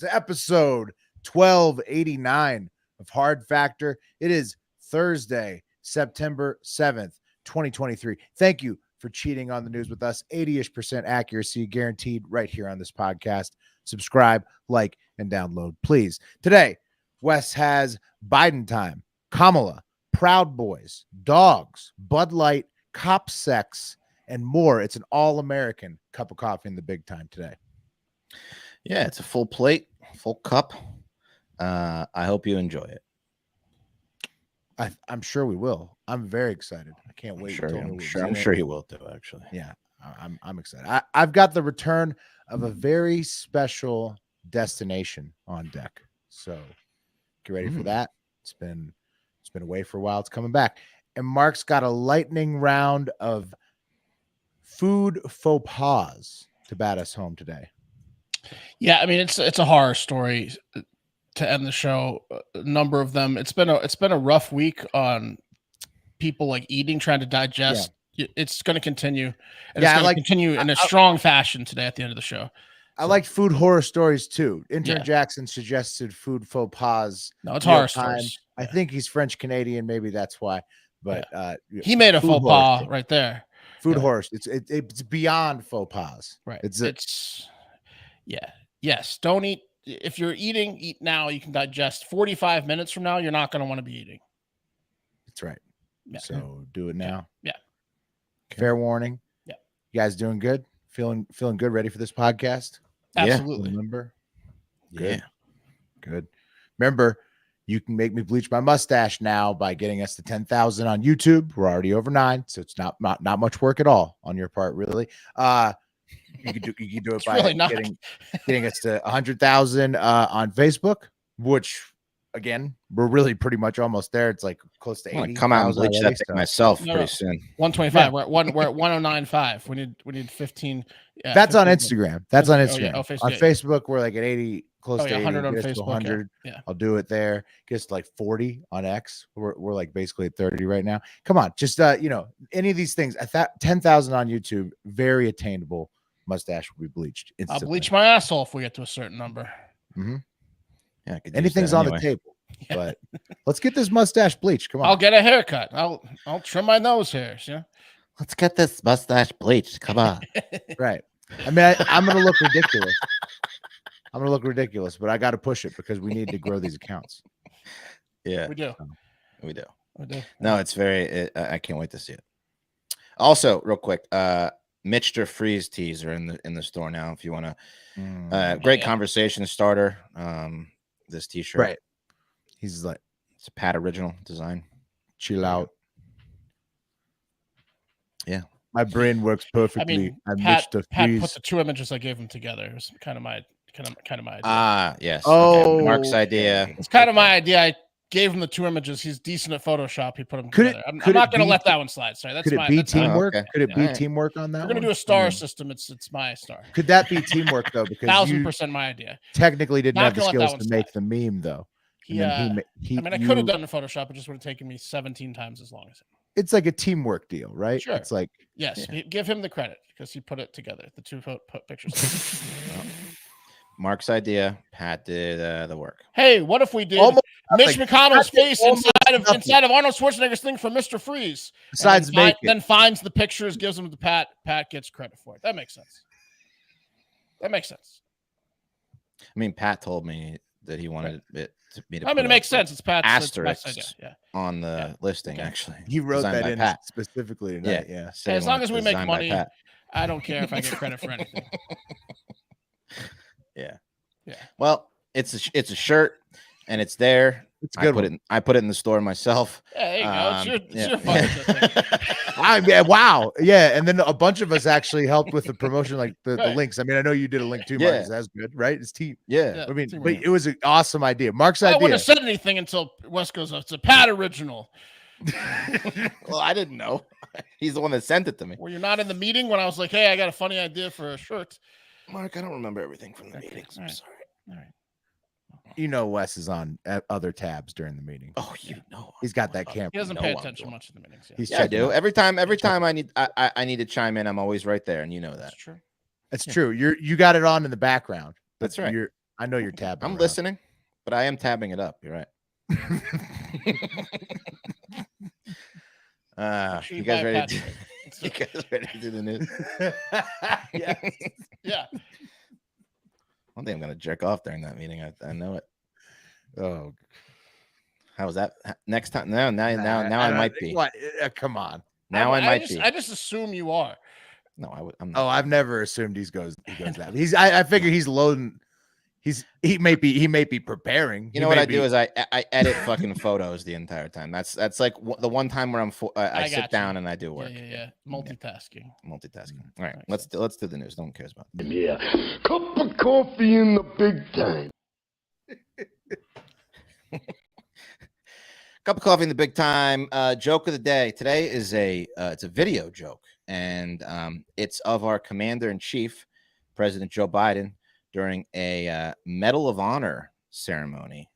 to episode 1289 of Hard Factor. It is Thursday, September 7th, 2023. Thank you for cheating on the news with us. 80-ish% accuracy guaranteed right here on this podcast. Subscribe, like, and download, please. Today, Wes has Biden time, Kamala, Proud Boys, dogs, Bud Light, cop sex, and more. It's an all-American cup of coffee in the big time today. Yeah, it's a full plate, full cup. I hope you enjoy it. I'm sure we will. I'm very excited. I can't wait. I'm sure you will too, actually. Yeah, I'm excited. I've got the return of a very special destination on deck. So get ready for that. It's been away for a while. It's coming back. And Mark's got a lightning round of food faux pas to bat us home today. Yeah, I mean it's a horror story to end the show. A number of them. It's been a rough week on people like eating, trying to digest. Yeah. It's going to continue. And it's going to continue in a strong fashion today at the end of the show. I like food horror stories too. Intern Jackson suggested food faux pas. No, it's horror stories. I think he's French Canadian. Maybe that's why. But he made a faux pas right there. Food horror. It's beyond faux pas. Right. Yes. Don't eat. If you're eat now. You can digest. 45 minutes from now, you're not going to want to be eating. That's right. Yeah. So do it now. Yeah. Fair warning. Yeah. You guys doing good? Feeling good? Ready for this podcast? Absolutely. Remember? Good. Yeah. Good. Remember, you can make me bleach my mustache now by getting us to 10,000 on YouTube. We're already over 9, so it's not much work at all on your part, really. You can do it by really getting us to 100,000 on Facebook, which again, we're really pretty much almost there. It's like close to 80. Come out and bleach that thing myself pretty soon. 125. Yeah. We're at 109.5. We need 15. That's 15 on Instagram. That's on Instagram. Facebook, on Facebook, we're like at 80, close to 80. 100 on Facebook. 100. Yeah. I'll do it there. Gets to like 40 on X. We're like basically at 30 right now. Come on, just any of these things. At that 10,000 on YouTube, very attainable. Mustache will be bleached instantly. I'll bleach my asshole if we get to a certain number. Mm-hmm. Yeah, anything's on the table. Yeah. But let's get this mustache bleached. Come on. I'll get a haircut. I'll trim my nose hairs. Yeah. Let's get this mustache bleached. Come on. Right. I mean, I'm gonna look ridiculous. But I got to push it because we need to grow these accounts. Yeah, we do. No, it's I can't wait to see it. Also, real quick, Mitcher freeze tees are in the store now. If you want to, great conversation starter. This T-shirt, right? He's like, it's a Pat original design. Chill out. Yeah, my brain works perfectly. Pat put the 2 images I gave him together. It was kind of my idea. Yes. Oh, okay. Mark's idea. It's kind of my idea. I gave him the 2 images. He's decent at Photoshop. He put them together. I'm not going to let that one slide. Sorry, that's my. Could it be teamwork? Could it be teamwork on that? We're going to do a star system. It's my star. Could that be teamwork though? Because 1,000% my idea. Technically, didn't have the skills to make the meme though. I could have done it in Photoshop. It just would have taken me 17 times as long as it. It's like a teamwork deal, right? Sure. It's like give him the credit because he put it together. The 2 pictures. Mark's idea. Pat did the work. Hey, what if we did Mitch McConnell's face inside of Arnold Schwarzenegger's thing for Mr. Freeze? Besides, then finds the pictures, gives them to Pat. Pat gets credit for it. That makes sense. I mean, Pat told me that he wanted it to me to. I mean, it makes sense. It's Pat's asterisk idea. On the listing. Actually, he wrote that in Pat specifically tonight. Yeah. Hey, as long as we make money, I don't care if I get credit for anything. Yeah. Well, it's a shirt, and it's there. It's good. I put it in the store myself. Yeah, there you go. It's your fucking wow. Yeah, and then a bunch of us actually helped with the promotion, like the links. I mean, I know you did a link too, Marcus. That's good, right? It's team. Yeah. I mean, but it was an awesome idea. Mark's idea. I wouldn't have said anything until Wes goes, it's a Pat original. Well, I didn't know. He's the one that sent it to me. Were you not in the meeting when I was like, hey, I got a funny idea for a shirt? Mark, I don't remember everything from the meetings. I'm sorry. All right. You know, Wes is on other tabs during the meeting. Oh, he's got that camera. He doesn't pay attention much to the meetings. I do. Every time I need to chime in, I'm always right there, and you know that. That's true. It's true. You got it on in the background. That's right. I know you're tabbing. I'm listening, but I am tabbing it up. You're right. You guys ready? You guys ready to do the news? Yeah. Yeah. One day I'm gonna jerk off during that meeting. I know it. Oh, how was that? Next time? Now I might be. What? Come on. Now I might be. I just assume you are. No, I'm not. Oh, I've never assumed he goes that. I figure he's loading. He may be preparing. You know what I do is I edit fucking photos the entire time. That's like the one time where I sit down and I do work. Yeah. Multitasking. All right, let's do the news. No one cares about it. Yeah, cup of coffee in the big time. Cup of coffee in the big time. Joke of the day today is it's a video joke, and it's of our commander-in-chief, President Joe Biden, during a Medal of Honor ceremony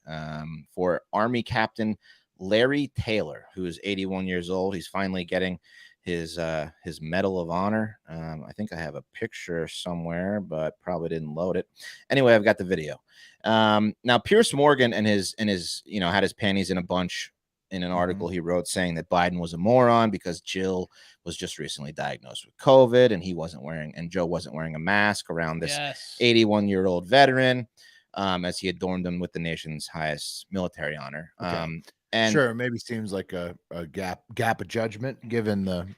for Army Captain Larry Taylor, who is 81 years old. He's finally getting his Medal of Honor. I think I have a picture somewhere, but probably didn't load it. Anyway, I've got the video. Now, Piers Morgan and his had his panties in a bunch in an article he wrote saying that Biden was a moron because Jill was just recently diagnosed with COVID and Joe wasn't wearing a mask around this 81-year-old veteran as he adorned him with the nation's highest military honor. Okay. And sure, maybe seems like a gap of judgment given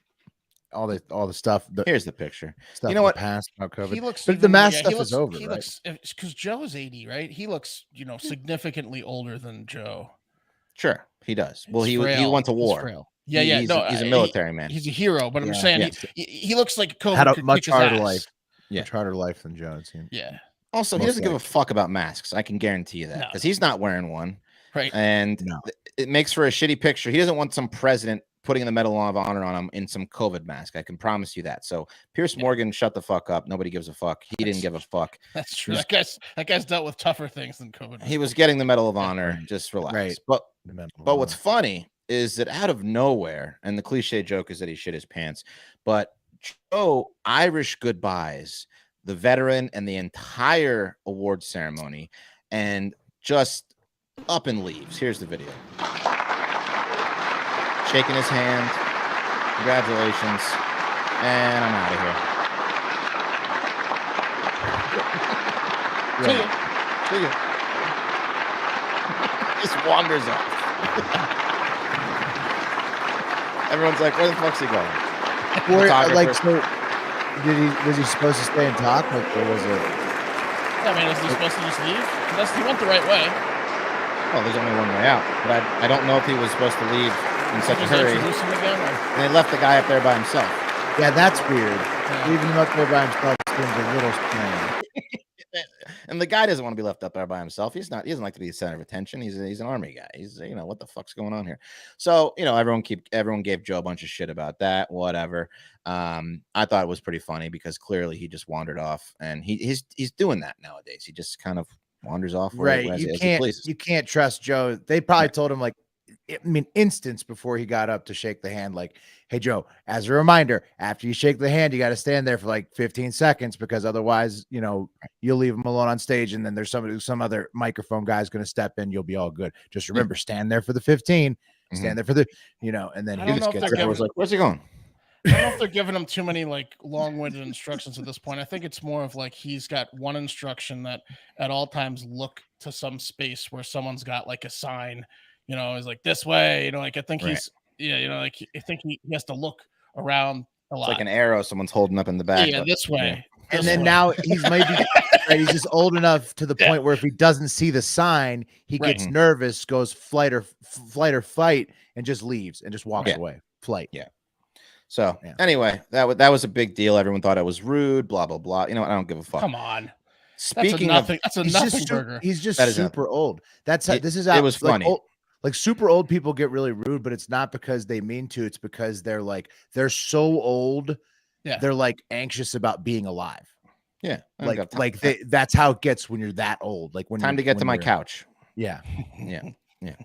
all the stuff. Here's the picture. Stuff you know what? Past about COVID. He looks, but the mask stuff is over. He right? looks, because Joe is 80, right? He looks, significantly older than Joe. Sure, he does. Well, he went to war. Yeah. He's a military man. He's a hero, but I'm saying he looks like COVID had a could much kick his harder ass. life. Yeah, much harder life than Joe. It seems. Yeah. Also, he doesn't give a fuck about masks. I can guarantee you that because he's not wearing one. Right. And it makes for a shitty picture. He doesn't want some president putting the Medal of Honor on him in some COVID mask. I can promise you that. So Piers Morgan, shut the fuck up. Nobody gives a fuck. He didn't give a fuck. That's true. That guy's dealt with tougher things than COVID. He was getting the Medal of Honor. Just relax. Right. But what's funny is that out of nowhere, and the cliche joke is that he shit his pants, but Joe Irish goodbyes the veteran and the entire award ceremony and just up and leaves. Here's the video. Shaking his hand. Congratulations. And I'm out of here. See ya. Just wanders off. Everyone's like, where the fuck's he going? Was he supposed to stay and talk? Or was it? I mean, is he supposed to just leave? He went the right way. Well, there's only one way out. But I don't know if he was supposed to leave in such a hurry. And they left the guy up there by himself. Yeah, that's weird. Yeah. Leaving him up there by himself seems a little strange. And the guy doesn't want to be left up there by himself. He doesn't like to be the center of attention. He's an army guy. He's what the fuck's going on here? So everyone gave Joe a bunch of shit about that. Whatever. I thought it was pretty funny because clearly he just wandered off, and he's doing that nowadays. He just kind of wanders off. Right. You can't trust Joe. They probably told him instance before he got up to shake the hand, like, hey Joe, as a reminder, after you shake the hand, you got to stand there for like 15 seconds because otherwise, you'll leave him alone on stage, and then there's some other microphone guy's going to step in. You'll be all good. Just remember, stand there for the 15. Stand there for the, and then he just gets. I was like, where's he going? I don't know if they're giving him too many long-winded instructions at this point. I think it's more of he's got one instruction that at all times look to some space where someone's got a sign. Is this way, I think he's, I think he has to look around a lot. It's like an arrow someone's holding up in the back. Yeah, this way. Yeah. And then now he's maybe he's just old enough to the point where if he doesn't see the sign, he gets nervous, goes flight or fight, and just leaves and just walks away. Flight. Yeah. So anyway, that was a big deal. Everyone thought it was rude, blah, blah, blah. I don't give a fuck. Come on. Speaking that's a nothing burger. He's just super old. That's how this is how it was funny. Super old people get really rude, but it's not because they mean to. It's because they're so old. Yeah. They're anxious about being alive. Yeah. That's how it gets when you're that old. When time to get to my couch. Yeah. Yeah. Yeah,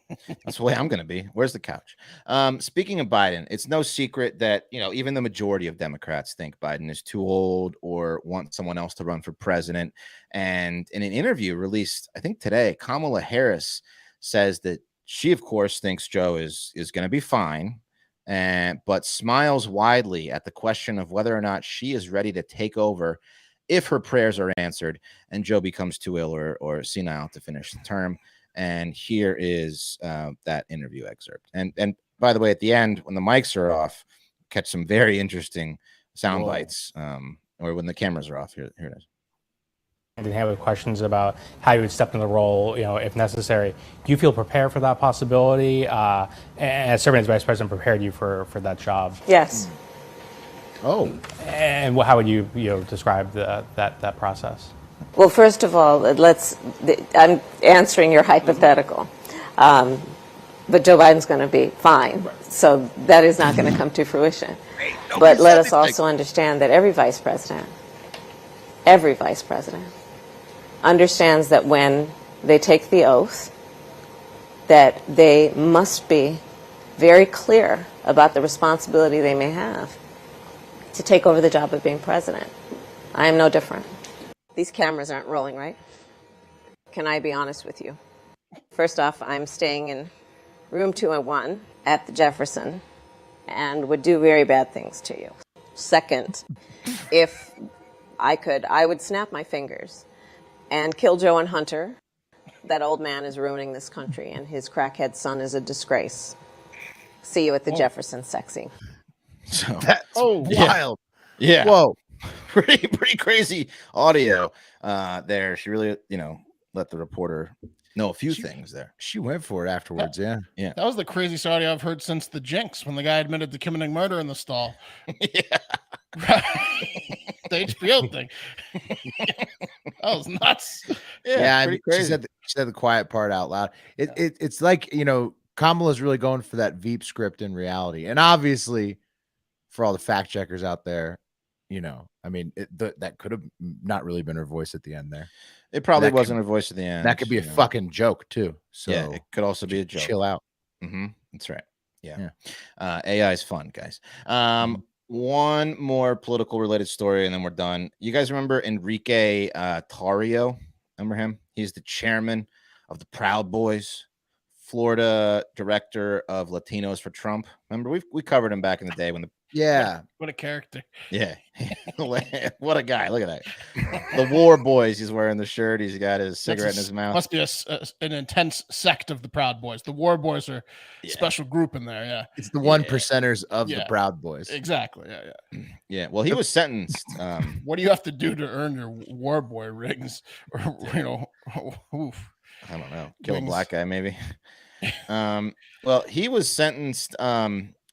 that's the way I'm going to be. Where's the couch? Speaking of Biden, it's no secret that, even the majority of Democrats think Biden is too old or want someone else to run for president. And in an interview released, I think today, Kamala Harris says that she, of course, thinks Joe is going to be fine, but smiles widely at the question of whether or not she is ready to take over if her prayers are answered and Joe becomes too ill or senile to finish the term. And here is that interview excerpt. And by the way, at the end, when the mics are off, catch some very interesting sound bites. Or when the cameras are off. Here it is. I didn't have questions about how you would step in the role, if necessary. Do you feel prepared for that possibility? And serving as vice president prepared you for that job? Yes. Oh. And how would you describe that process? Well, first of all, I'm answering your hypothetical. But Joe Biden's going to be fine. So that is not going to come to fruition. But let us also understand that every vice president understands that when they take the oath, that they must be very clear about the responsibility they may have to take over the job of being president. I am no different. These cameras aren't rolling, right? Can I be honest with you? First off, I'm staying in room 201 at the Jefferson and would do very bad things to you. Second, if I could, I would snap my fingers and kill Joe and Hunter. That old man is ruining this country and his crackhead son is a disgrace. See you at the Jefferson, sexy. So That's wild. Yeah. Whoa. Pretty crazy audio there. She really, let the reporter know a few things there. She went for it afterwards. Yeah. That was the craziest audio I've heard since the Jinx, when the guy admitted to committing murder in the stall. Yeah. The HBO thing. That was nuts. Yeah, pretty crazy. she said the quiet part out loud. It's like, Kamala's really going for that Veep script in reality. And obviously, for all the fact checkers out there, that could have not really been her voice at the end there. It probably wasn't her voice at the end. That could be a fucking joke too. So yeah, it could also be a joke. Chill out. Mm-hmm. That's right. Yeah. AI is fun, guys. One more political related story and then we're done. You guys remember Enrique Tarrio? Remember him? He's the chairman of the Proud Boys, Florida director of Latinos for Trump. Remember, we covered him back in the day when what a character. Yeah. What a guy. Look at that. The War Boys. He's wearing the shirt. He's got his cigarette in his mouth. Must be an intense sect of the Proud Boys. The War Boys are a special group in there. Yeah. It's the 1%ers of the Proud Boys. Exactly. Yeah. Yeah. Well, he was sentenced. What do you have to do to earn your War Boy rings? Or, oof. I don't know. Kill a black guy, maybe. Well, he was sentenced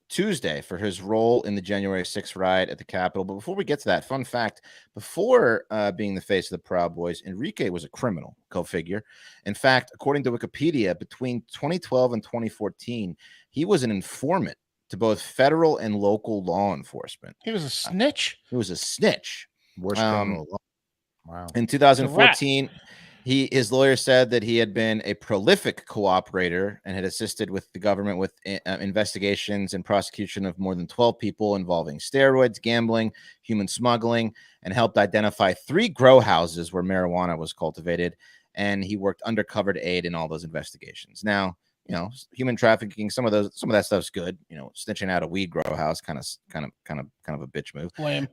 Tuesday for his role in the January 6th riot at the Capitol. But before we get to that, fun fact, before being the face of the Proud Boys, Enrique was a criminal, go figure. In fact, according to Wikipedia, between 2012 and 2014, he was an informant to both federal and local law enforcement. He was a snitch? He was a snitch. Worst criminal law. Wow. In 2014... His lawyer said that he had been a prolific cooperator and had assisted with the government with investigations and prosecution of more than 12 people involving steroids, gambling, human smuggling, and helped identify 3 grow houses where marijuana was cultivated. And he worked undercover to aid in all those investigations. Now, human trafficking, some of that stuff's good. Snitching out a weed grow house, kind of a bitch move. Lame.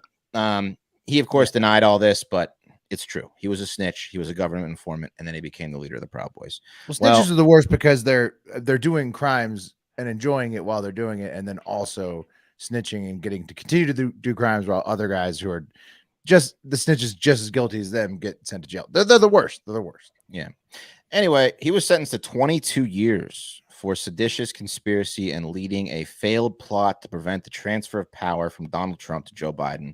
He of course denied all this, but it's true. He was a snitch. He was a government informant, and then he became the leader of the Proud Boys. Well, snitches are the worst because they're doing crimes and enjoying it while they're doing it, and then also snitching and getting to continue to do crimes while other guys who are just the snitches just as guilty as them get sent to jail. They're the worst. They're the worst. Yeah. Anyway, he was sentenced to 22 years for seditious conspiracy and leading a failed plot to prevent the transfer of power from Donald Trump to Joe Biden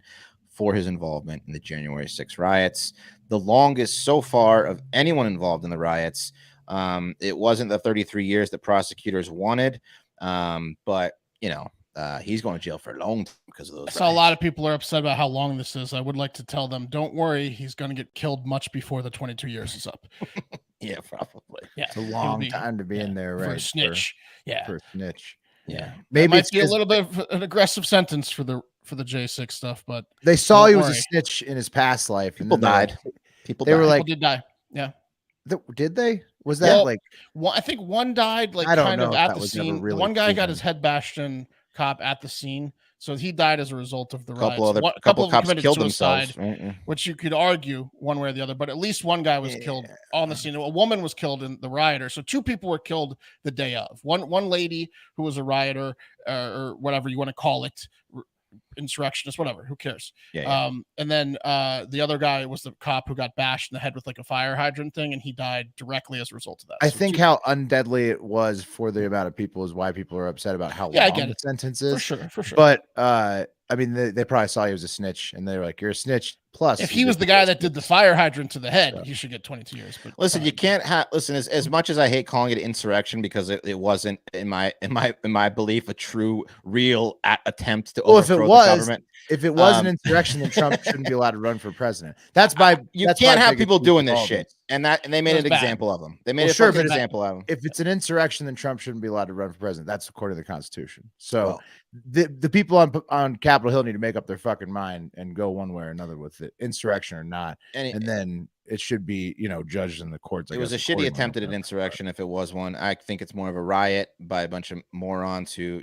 for his involvement in the January 6th riots, the longest so far of anyone involved in the riots. It wasn't the 33 years that prosecutors wanted, but he's going to jail for a long time because of those. So a lot of people are upset about how long this is. I would like to tell them, don't worry, he's going to get killed much before the 22 years is up. Yeah, probably. Yeah, It's a long time to be in there, right? For a snitch. For a snitch. Yeah. Maybe might it's be a little bit of an aggressive sentence for the J6 stuff, but they saw he was a worry. snitch in his past life. People died. People they died. were like, people did die. Yeah. Did they? Was that like? I think one died like I don't kind know of if at that the was scene. ever really The one guy got proven. his head bashed in, cop at the scene, so he died as a result of the riots. A of couple them cops committed killed suicide, themselves, which you could argue one way or the other. But at least one guy was killed on the scene. A woman was killed in the rioter, so two people were killed the day of. One lady who was a rioter or whatever you want to call it. Insurrectionist, whatever, who cares? And then the other guy was the cop who got bashed in the head with like a fire hydrant thing, and he died directly as a result of that. I think how undeadly it was for the amount of people is why people are upset about how long the sentence is. For sure. But I mean, they probably saw he was a snitch, and they were like, "You're a snitch." Plus, if he was the guy that did the fire hydrant to the head, he should get 22 years. But listen, you can't have as much as I hate calling it insurrection because it wasn't in my belief a true real attempt to overthrow the government. If it was an insurrection, then Trump shouldn't be allowed to run for president. That's you can't have people doing this shit. And they made an example of them. They made a fucking example of them. If it's an insurrection, then Trump shouldn't be allowed to run for president. That's according to the Constitution. So the people on Capitol Hill need to make up their fucking mind and go one way or another with it, insurrection or not. And then it should be, judged in the courts. It was a shitty attempt at an insurrection if it was one. I think it's more of a riot by a bunch of morons who,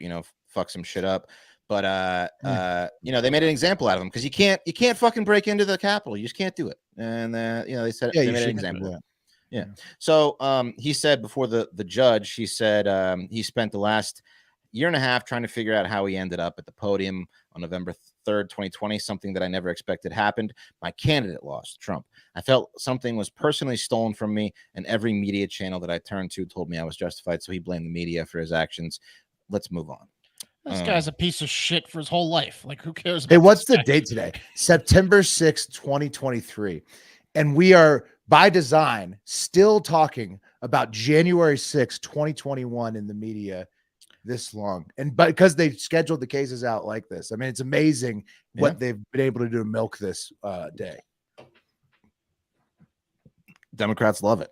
fuck some shit up. But they made an example out of him because you can't fucking break into the Capitol. You just can't do it. And they said they made an example. Yeah. So he said before the judge, he said he spent the last year and a half trying to figure out how he ended up at the podium on November 3rd, 2020, something that I never expected happened. My candidate lost, Trump. I felt something was personally stolen from me, and every media channel that I turned to told me I was justified. So he blamed the media for his actions. Let's move on. This guy's a piece of shit for his whole life. Like, who cares? Hey, what's the date today? September 6th, 2023. And we are, by design, still talking about January 6th, 2021 in the media this long. And because they've scheduled the cases out like this. I mean, it's amazing what they've been able to do to milk this day. Democrats love it.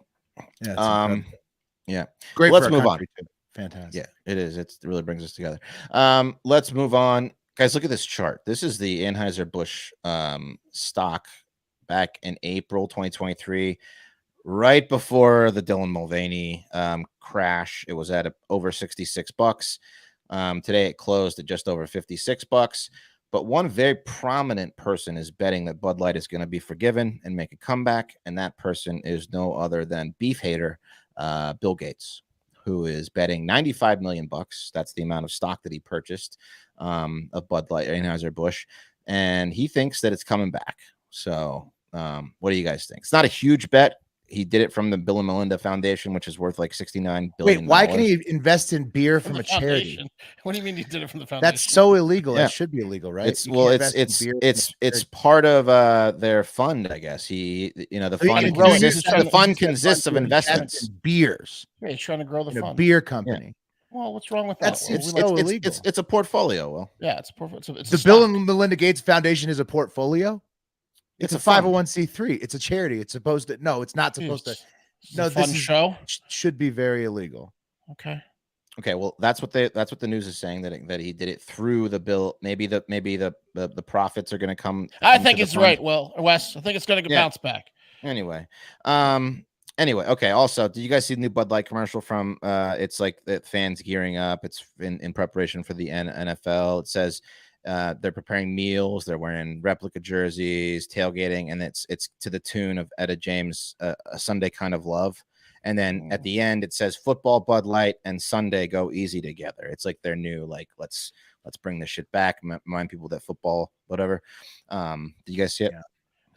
Yeah. Great. Let's move on. Too. Fantastic. Yeah, it is. It really brings us together. Let's move on. Guys, look at this chart. This is the Anheuser-Busch stock back in April 2023, right before the Dylan Mulvaney crash. It was at over $66. Today it closed at just over $56. But one very prominent person is betting that Bud Light is going to be forgiven and make a comeback, and that person is no other than beef hater Bill Gates, who is betting $95 million. That's the amount of stock that he purchased of Bud Light, Anheuser-Busch, and he thinks that it's coming back. So what do you guys think? It's not a huge bet. He did it from the Bill and Melinda Foundation, which is worth like $69 billion. Wait, why can he invest in beer from a charity? What do you mean he did it from the foundation? That's so illegal. That should be illegal, right? It's part of their fund, I guess. The fund consists of investments in beers. Yeah, he's trying to grow the fund. Beer company. Yeah. Well, what's wrong with that? It's a portfolio. Well, yeah, it's the Bill and Melinda Gates Foundation is a portfolio. It's a 501c3. It's a charity. It's supposed to. No, it's not supposed to. No, this should be very illegal. Okay. Well, that's what the news is saying, that he did it through the bill. Maybe the profits are going to come. I think it's right. Well, Wes, I think it's going to bounce back. Anyway. Okay. Also, did you guys see the new Bud Light commercial from? It's like the fans gearing up. It's in preparation for the NFL. It says. They're preparing meals, they're wearing replica jerseys, tailgating, and it's to the tune of Etta James, a Sunday Kind of Love. And then at the end it says football, Bud Light, and Sunday go easy together. It's like their new, like, let's bring this shit back, remind people that football, whatever. Do you guys see it? Yeah.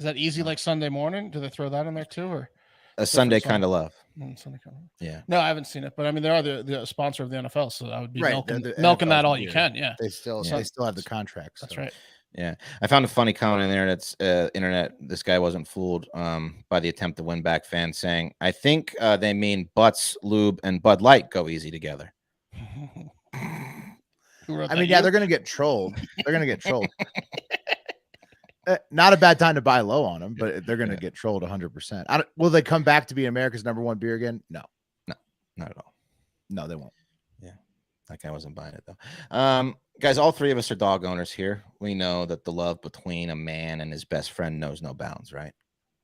Is that easy like Sunday morning? Do they throw that in there too, or a Sunday Kind of Love? Sunday Kind of Love. Yeah. No, I haven't seen it, but I mean, they are the sponsor of the NFL, so I would be milking NFL that all you can. Yeah, they still have the contracts. That's right. Yeah, I found a funny comment in the internet. This guy wasn't fooled by the attempt to win back fans, saying, "I think they mean butts, lube, and Bud Light go easy together." I mean, they're gonna get trolled. They're gonna get trolled. Not a bad time to buy low on them, but they're going to get trolled 100%. Will they come back to be America's #1 beer again? No, not at all. No, they won't. Yeah, like I wasn't buying it though. Guys, all three of us are dog owners here. We know that the love between a man and his best friend knows no bounds, right?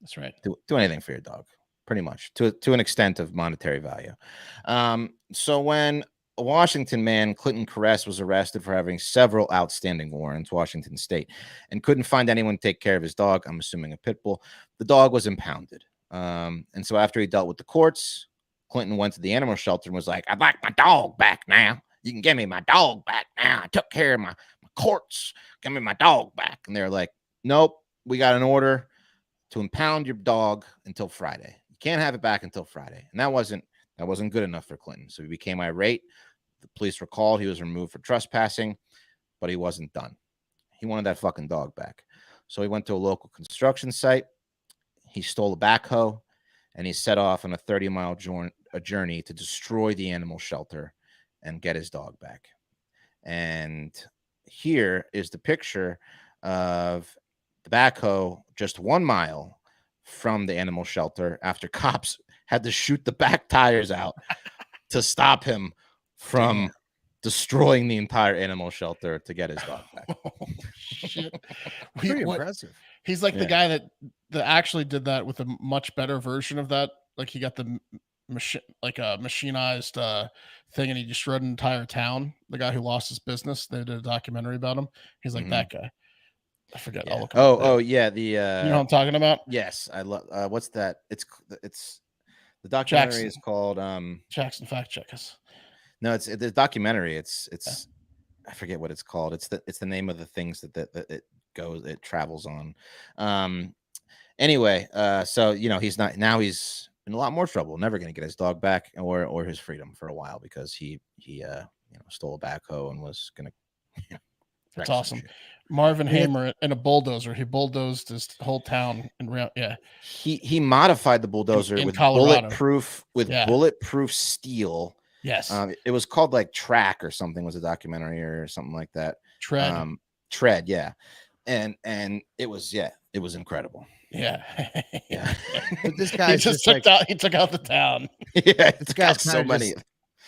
That's right. Do anything for your dog, pretty much, to an extent of monetary value. So when a Washington man, Clinton Caress, was arrested for having several outstanding warrants, Washington State, and couldn't find anyone to take care of his dog, I'm assuming a pit bull, the dog was impounded. And so after he dealt with the courts, Clinton went to the animal shelter and was like, I'd like my dog back now. You can give me my dog back now. I took care of my courts. Give me my dog back. And they're like, nope, we got an order to impound your dog until Friday. You can't have it back until Friday. And that wasn't good enough for Clinton. So he became irate. The police were called. He was removed for trespassing, but he wasn't done. He wanted that fucking dog back. So he went to a local construction site. He stole a backhoe, and he set off on a 30-mile journey to destroy the animal shelter and get his dog back. And here is the picture of the backhoe just 1 mile from the animal shelter after cops had to shoot the back tires out to stop him from destroying the entire animal shelter to get his dog back. Shit. Pretty impressive. He's like the guy that actually did that with a much better version of that. Like he got the machinized thing, and he destroyed an entire town. The guy who lost his business. They did a documentary about him. He's like that guy. I forget. Yeah. Yeah. The you know what I'm talking about? Yes, I love. What's that? It's the documentary is called Jackson. Fact check us. No, it's the documentary. It's I forget what it's called. It's the name of the things that it travels on. Anyway, so he's in a lot more trouble. Never going to get his dog back or his freedom for a while because he stole a backhoe and was going to. That's awesome. Marvin Hamer in a bulldozer. He bulldozed his whole town and He modified the bulldozer in with Colorado. bulletproof steel. Yes. It was called like Track or something, was a documentary or something like that. Tread. Yeah. And it was incredible. Yeah. Yeah. But this guy he took out the town. Yeah. This guy's so many.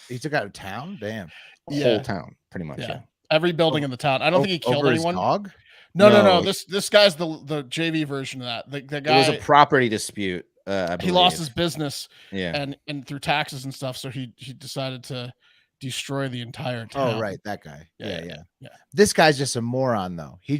He took out a town? Damn. Whole town, pretty much. Yeah. Every building in the town. I don't think he killed anyone. His dog? No. This guy's the JV version of that. The guy. It was a property dispute. He lost his business. Yeah. And through taxes and stuff, so he decided to destroy the entire town. Oh, right, that guy. Yeah. Yeah. This guy's just a moron, though. He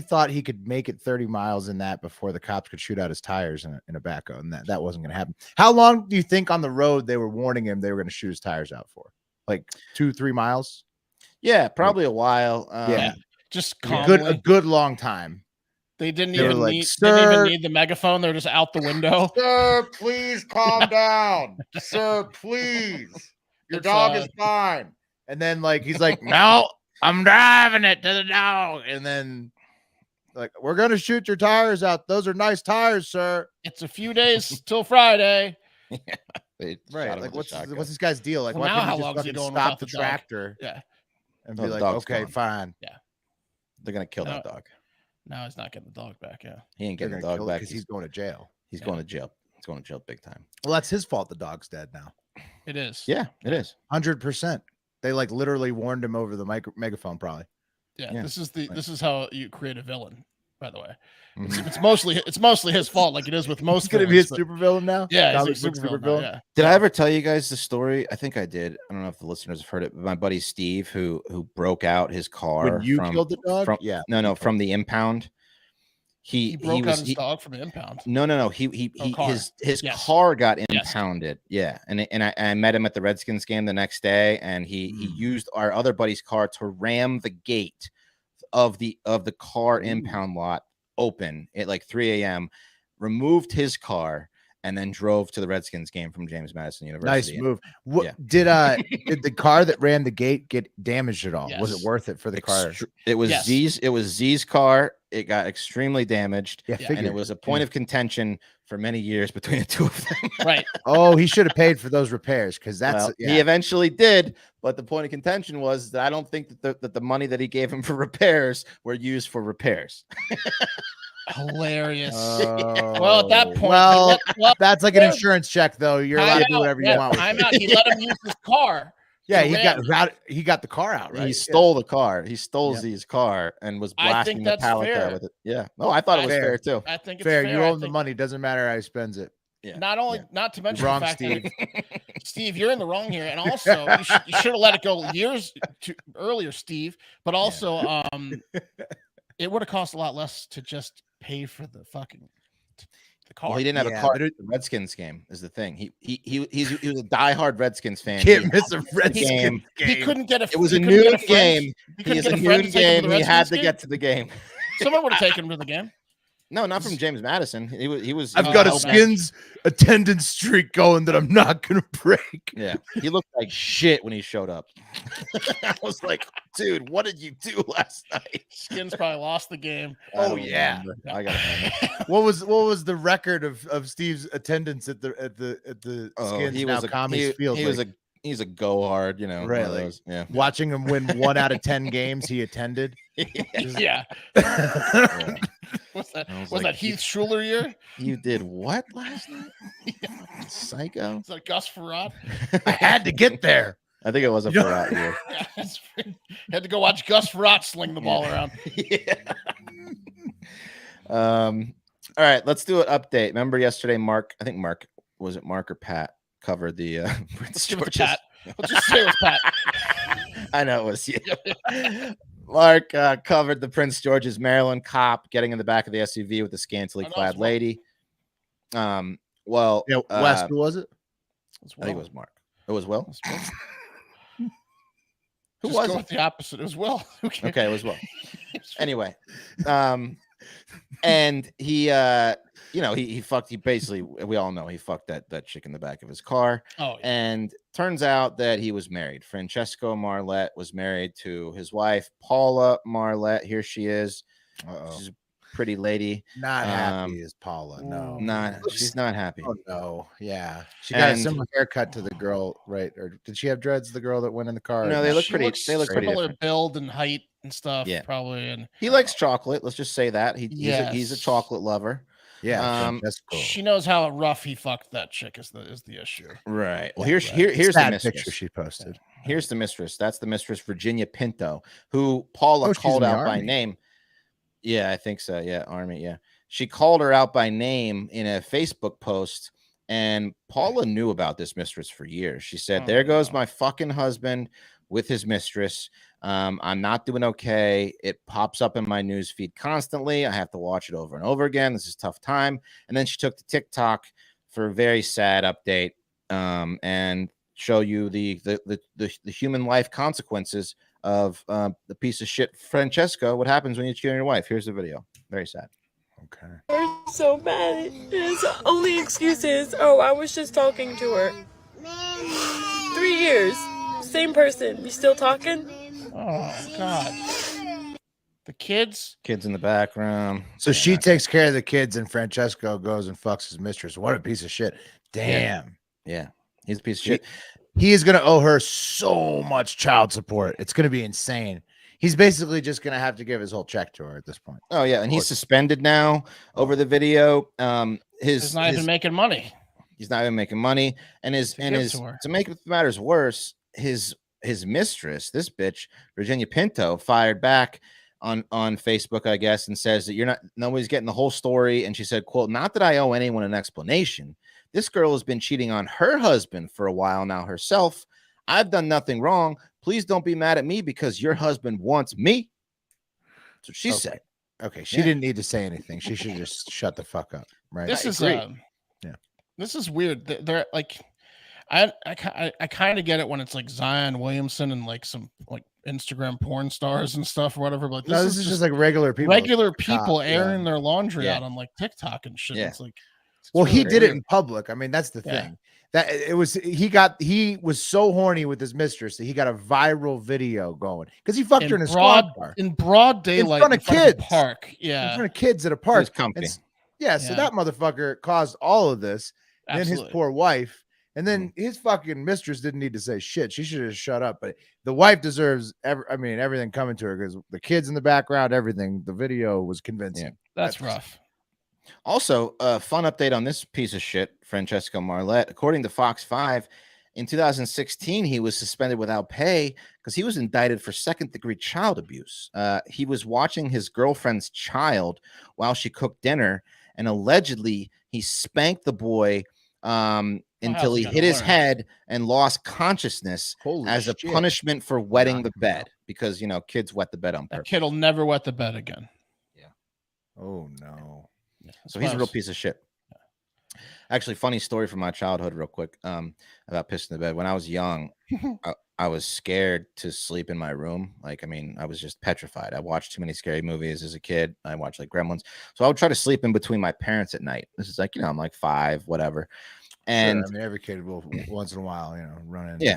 thought he could make it 30 miles in that before the cops could shoot out his tires in a backhoe, and that wasn't going to happen. How long do you think on the road they were warning him they were going to shoot his tires out for? Like 2-3 miles? Yeah, probably a while. Just calmly. A good long time. They didn't They were even like, need. "Sir." Didn't even need the megaphone. They're just out the window. Sir, please calm down. Sir, please. Your dog is fine. And then he's like, no, I'm driving it to the dog. And then we're going to shoot your tires out. Those are nice tires, sir. It's a few days till Friday. Right. What's this guy's deal? Why can't he just fucking stop the tractor? Yeah. And be like, okay, fine. Yeah. They're going to kill that dog. Now he's not getting the dog back. Yeah. He ain't getting the dog back because he's going to jail. He's going to jail. He's going to jail big time. Well, that's his fault. The dog's dead now. It is. Yeah, it is. 100%. They literally warned him over the megaphone, probably. Yeah. This is how you create a villain, by the way. It's mostly his fault, like it is with most. He's gonna be a supervillain now. Yeah, he's a supervillain. Yeah. Did I ever tell you guys the story? I think I did. I don't know if the listeners have heard it. But my buddy Steve, who broke out his car when you killed the dog. From the impound. He broke out his dog from the impound. No. His car got impounded. Yeah, and I met him at the Redskins game the next day, and he used our other buddy's car to ram the gate of the car impound lot open at 3 a.m. Removed his car and then drove to the Redskins game from James Madison University. Nice move. Did the car that ran the gate get damaged at all? Yes. Was it worth it for the car? It was Z's car. it got extremely damaged. Yeah, and it was a point of contention for many years between the two of them. Right. Oh, he should have paid for those repairs because that's He eventually did, but the point of contention was that I don't think that the money that he gave him for repairs were used for repairs. Hilarious. Oh, well, at that point, well, that's like an insurance check, though. You're allowed to do whatever you want. I'm out. He let him use his car. Yeah, he got the car out, right? He stole the car. He stole Z's car and was blasting Metallica with it. Yeah. No, I thought it was fair too. I think it's fair. You owe him the money. Doesn't matter how he spends it. Yeah. Not to mention wrong, the fact Steve. that Steve, you're in the wrong here, and also you should have let it go years earlier, Steve. But also, it would have cost a lot less to just pay for the fucking the car. Well, he didn't have a car. The Redskins game is the thing. He was a diehard Redskins fan. Can't miss a Redskins game. He couldn't get a. It was a noon game. He was a noon game. He had to get to the game. Someone would have taken him to the game. No, not from James Madison. He was. I've got a Skins attendance streak going that I'm not gonna break. Yeah, he looked like shit when he showed up. I was like, dude, what did you do last night? Skins probably lost the game. Oh yeah, I got it. What was the record of Steve's attendance at the Skins Commies Field? He's a go hard, Really? Yeah. Watching him win 1 out of 10 games he attended. Yeah. Was that Heath Schuler year? You did what last night? Psycho. Is that Gus Frerotte? I had to get there. I think it was a Frerotte year. Yeah, had to go watch Gus Frerotte sling the ball around. Yeah. All right, let's do an update. Remember yesterday, Mark or Pat covered the Prince George's. Pat. Let's just say it was Pat. I know it was you. Mark covered the Prince George's Maryland cop getting in the back of the SUV with a scantily clad lady. Wes, who was it? I think it was Mark. It was Will. Who Just was go it? with the opposite. It was Will. Okay, it was Will. Anyway, and he basically, we all know he fucked that chick in the back of his car. Oh, yeah. And turns out that he was married. Francesco Marlette was married to his wife, Paula Marlette. Here she is. She's a pretty lady. Not happy as Paula. No, she's not happy. Oh no, yeah. She got a similar haircut to the girl, right? Or did she have dreads? The girl that went in the car. No, they look pretty. They look pretty similar different. build and height and stuff. Yeah, probably. And he likes chocolate. Let's just say that he's a chocolate lover. Yeah, that's cool. She knows how rough he fucked that chick is the issue. Right. Well, here's the mistress. Picture she posted. Here's the mistress. That's the mistress, Virginia Pinto, who Paula called out by name. Yeah, I think so. Yeah, Army. Yeah, she called her out by name in a Facebook post, and Paula knew about this mistress for years. She said, "There goes my fucking husband with his mistress. I'm not doing okay. It pops up in my news feed constantly. I have to watch it over and over again. This is a tough time." And then she took to TikTok for a very sad update and show you the human life consequences of the piece of shit Francesco. What happens when you cheat on your wife? Here's the video. Very sad. Okay. We're so bad. His only excuse is, I was just talking to her. 3 years. Same person. You still talking? Oh God. The kids in the background. So she takes care of the kids, and Francesco goes and fucks his mistress. What a piece of shit. Damn. Yeah. He's a piece of shit. He is going to owe her so much child support. It's going to be insane. He's basically just going to have to give his whole check to her at this point. Oh, yeah. And he's suspended now over the video. He's not even making money. He's not even making money. And to make matters worse, his mistress, this bitch, Virginia Pinto, fired back on Facebook, I guess, and says that nobody's getting the whole story. And she said, quote, "Not that I owe anyone an explanation. This girl has been cheating on her husband for a while now herself. I've done nothing wrong. Please don't be mad at me because your husband wants me." That's what she said. Okay. She didn't need to say anything. She should just shut the fuck up. Right. This is This is weird. They're like, I kind of get it when it's like Zion Williamson and like some like Instagram porn stars and stuff or whatever. But this is just like regular people. Regular people airing their laundry out on like TikTok and shit. Yeah. It's like, Well, he really did it weird. in public. I mean, that's the Yeah. thing. That he was so horny with his mistress that he got a viral video going because he fucked her in a squad car in broad daylight front of a kids. park. in Yeah, front of kids at a He park. was comfy. So Yeah. that motherfucker caused all of this. Then absolutely. his poor wife, and then his fucking mistress didn't need to say shit. She should have shut up. But the wife deserves everything coming to her because the kids in the background, everything. The video was convincing. Yeah. That's rough. Also, a fun update on this piece of shit, Francesco Marlette. According to Fox 5, in 2016, he was suspended without pay because he was indicted for second-degree child abuse. He was watching his girlfriend's child while she cooked dinner, and allegedly he spanked the boy until he hit his head and lost consciousness as a punishment for wetting the bed because, kids wet the bed on purpose. That kid will never wet the bed again. Yeah. Oh, no. So he's a real piece of shit. Actually, funny story from my childhood real quick about pissing the bed. When I was young, I was scared to sleep in my room. I was just petrified. I watched too many scary movies as a kid. I watched Gremlins. So I would try to sleep in between my parents at night. This is I'm like 5, whatever. And sure. Every kid will once in a while, run in. Yeah.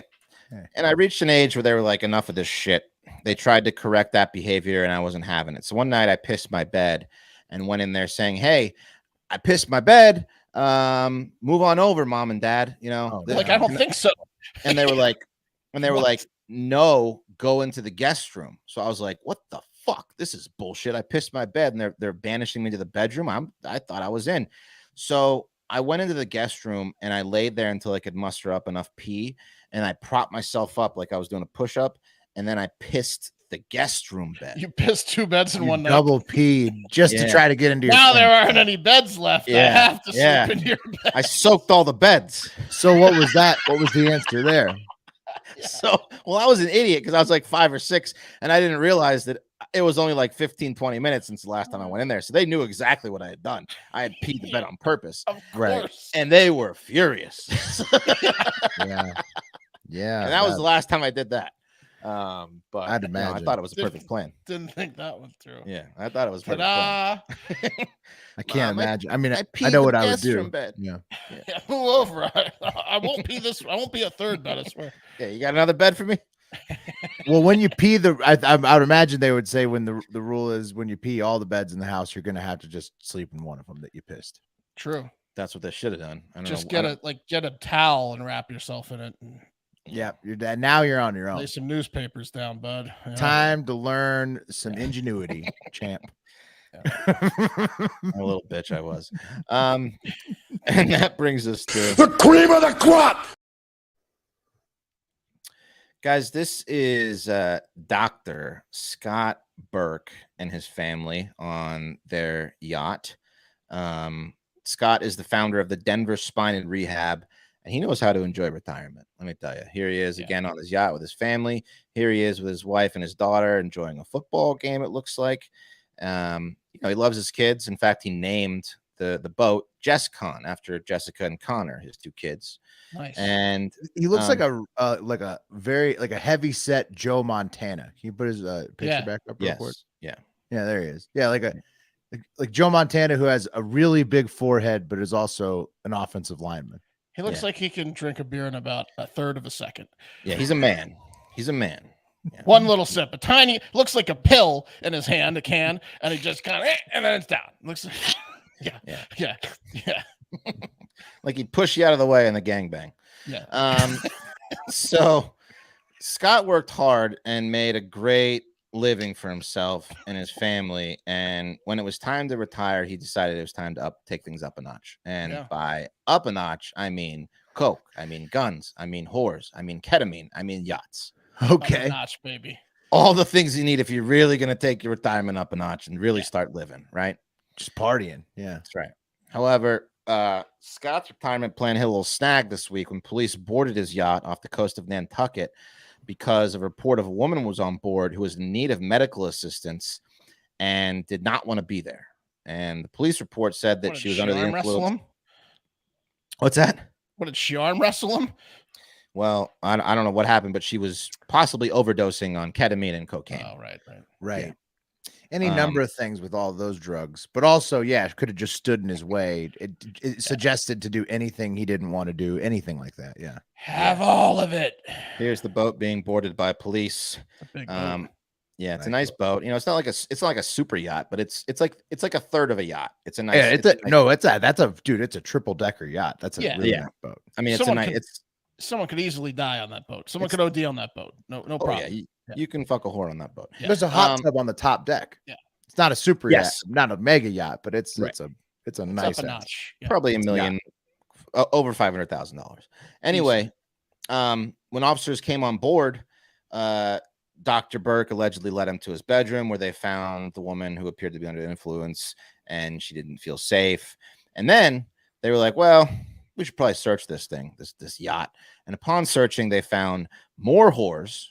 And I reached an age where they were like, enough of this shit. They tried to correct that behavior and I wasn't having it. So one night I pissed my bed and went in there saying, hey, I pissed my bed. Move on over, mom and dad. I don't think so. And they were like, no, go into the guest room. So I was like, what the fuck? This is bullshit. I pissed my bed and they're banishing me to the bedroom. I thought I was in. So I went into the guest room and I laid there until I could muster up enough pee. And I propped myself up like I was doing a push-up. And then I pissed the guest room bed. You pissed 2 beds in one night. Double peed just to try to get into your now there aren't any beds left. I have to sleep in your bed. I soaked all the beds. So what was that? What was the answer there? I was an idiot because I was like 5 or 6 and I didn't realize that it was only like 15-20 minutes since the last time I went in there. So they knew exactly what I had done. I had peed the bed on purpose. Of course. And they were furious. Yeah. And that was the last time I did that. But I'd imagine. I thought it was a perfect plan. Didn't think that one through. Yeah, I thought it was a perfect plan. I can't imagine. I mean, I I know what I would do. Yeah. Move over. I won't pee this. I won't be a third bed, I swear. Yeah, you got another bed for me? Well, when you pee, I would imagine they would say when the rule is when you pee all the beds in the house, you're going to have to just sleep in one of them that you pissed. True. That's what they should have done. I don't just know. get a towel and wrap yourself in it. And yeah, you're dead. Now you're on your own. lay some newspapers down, bud. Time to learn some ingenuity, champ. A little bitch I was. And that brings us to the cream of the crop. Guys, this is Dr. Scott Burke and his family on their yacht. Scott is the founder of the Denver Spine and Rehab, and he knows how to enjoy retirement. Let me tell you. Here he is again on his yacht with his family. Here he is with his wife and his daughter enjoying a football game, it looks like. He loves his kids. In fact, he named the boat JessCon after Jessica and Connor, his 2 kids. Nice. And he looks like a very heavy set Joe Montana. Can you put his picture back up real quick? Yeah, there he is. Yeah, like Joe Montana, who has a really big forehead, but is also an offensive lineman. He looks like he can drink a beer in about a third of a second. Yeah, he's a man. He's a man. Yeah. One little sip, a tiny, looks like a pill in his hand, a can, and he just kind of, and then it's down. Looks like, yeah. Like he'd push you out of the way in the gangbang. Yeah. So Scott worked hard and made a great living for himself and his family. And when it was time to retire, he decided it was time to take things up a notch. And by up a notch, I mean coke, I mean guns, I mean whores, I mean ketamine, I mean yachts. Okay. Up a notch, baby. All the things you need if you're really going to take your retirement up a notch and really start living, right? Just partying. Yeah, that's right. However, Scott's retirement plan hit a little snag this week when police boarded his yacht off the coast of Nantucket because of a report of a woman was on board who was in need of medical assistance and did not want to be there. And the police report said that she was under the influence. What's that? What, did she arm wrestle him? Well, I don't know what happened, but she was possibly overdosing on ketamine and cocaine. Oh, right. Yeah. Any number of things with all those drugs, but also, yeah, could have just stood in his way. It suggested to do anything he didn't want to do, anything like that. Yeah. Have all of it. Here's the boat being boarded by police. A big boat. Yeah, it's a nice boat. You know, it's not like a super yacht, but it's like a third of a yacht. It's a nice. Yeah, that's a triple decker yacht. That's a really nice boat. I mean, someone could easily die on that boat. Someone could OD on that boat. No problem. Yeah, you can fuck a whore on that boat. Yeah. There's a hot tub on the top deck. Yeah, it's not a super yacht, not a mega yacht, but it's a nice notch. Yeah. Probably $1 million, over $500,000. Anyway, when officers came on board, Dr. Burke allegedly led him to his bedroom where they found the woman who appeared to be under influence, and she didn't feel safe. And then they were like, well, we should probably search this thing, this yacht. And upon searching, they found more whores,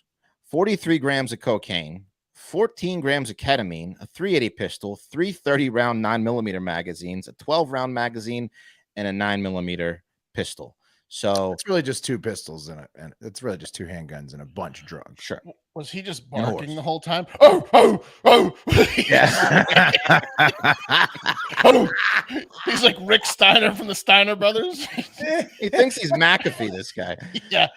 43 grams of cocaine, 14 grams of ketamine, a .380 pistol, 3 30-round 9mm magazines, a 12-round magazine, and a 9mm pistol. So it's really just 2 pistols in it, and it's really just 2 handguns and a bunch of drugs. Sure. Was he just barking the whole time? Oh! Yeah. Oh! He's like Rick Steiner from the Steiner Brothers. He thinks he's McAfee, this guy. Yeah.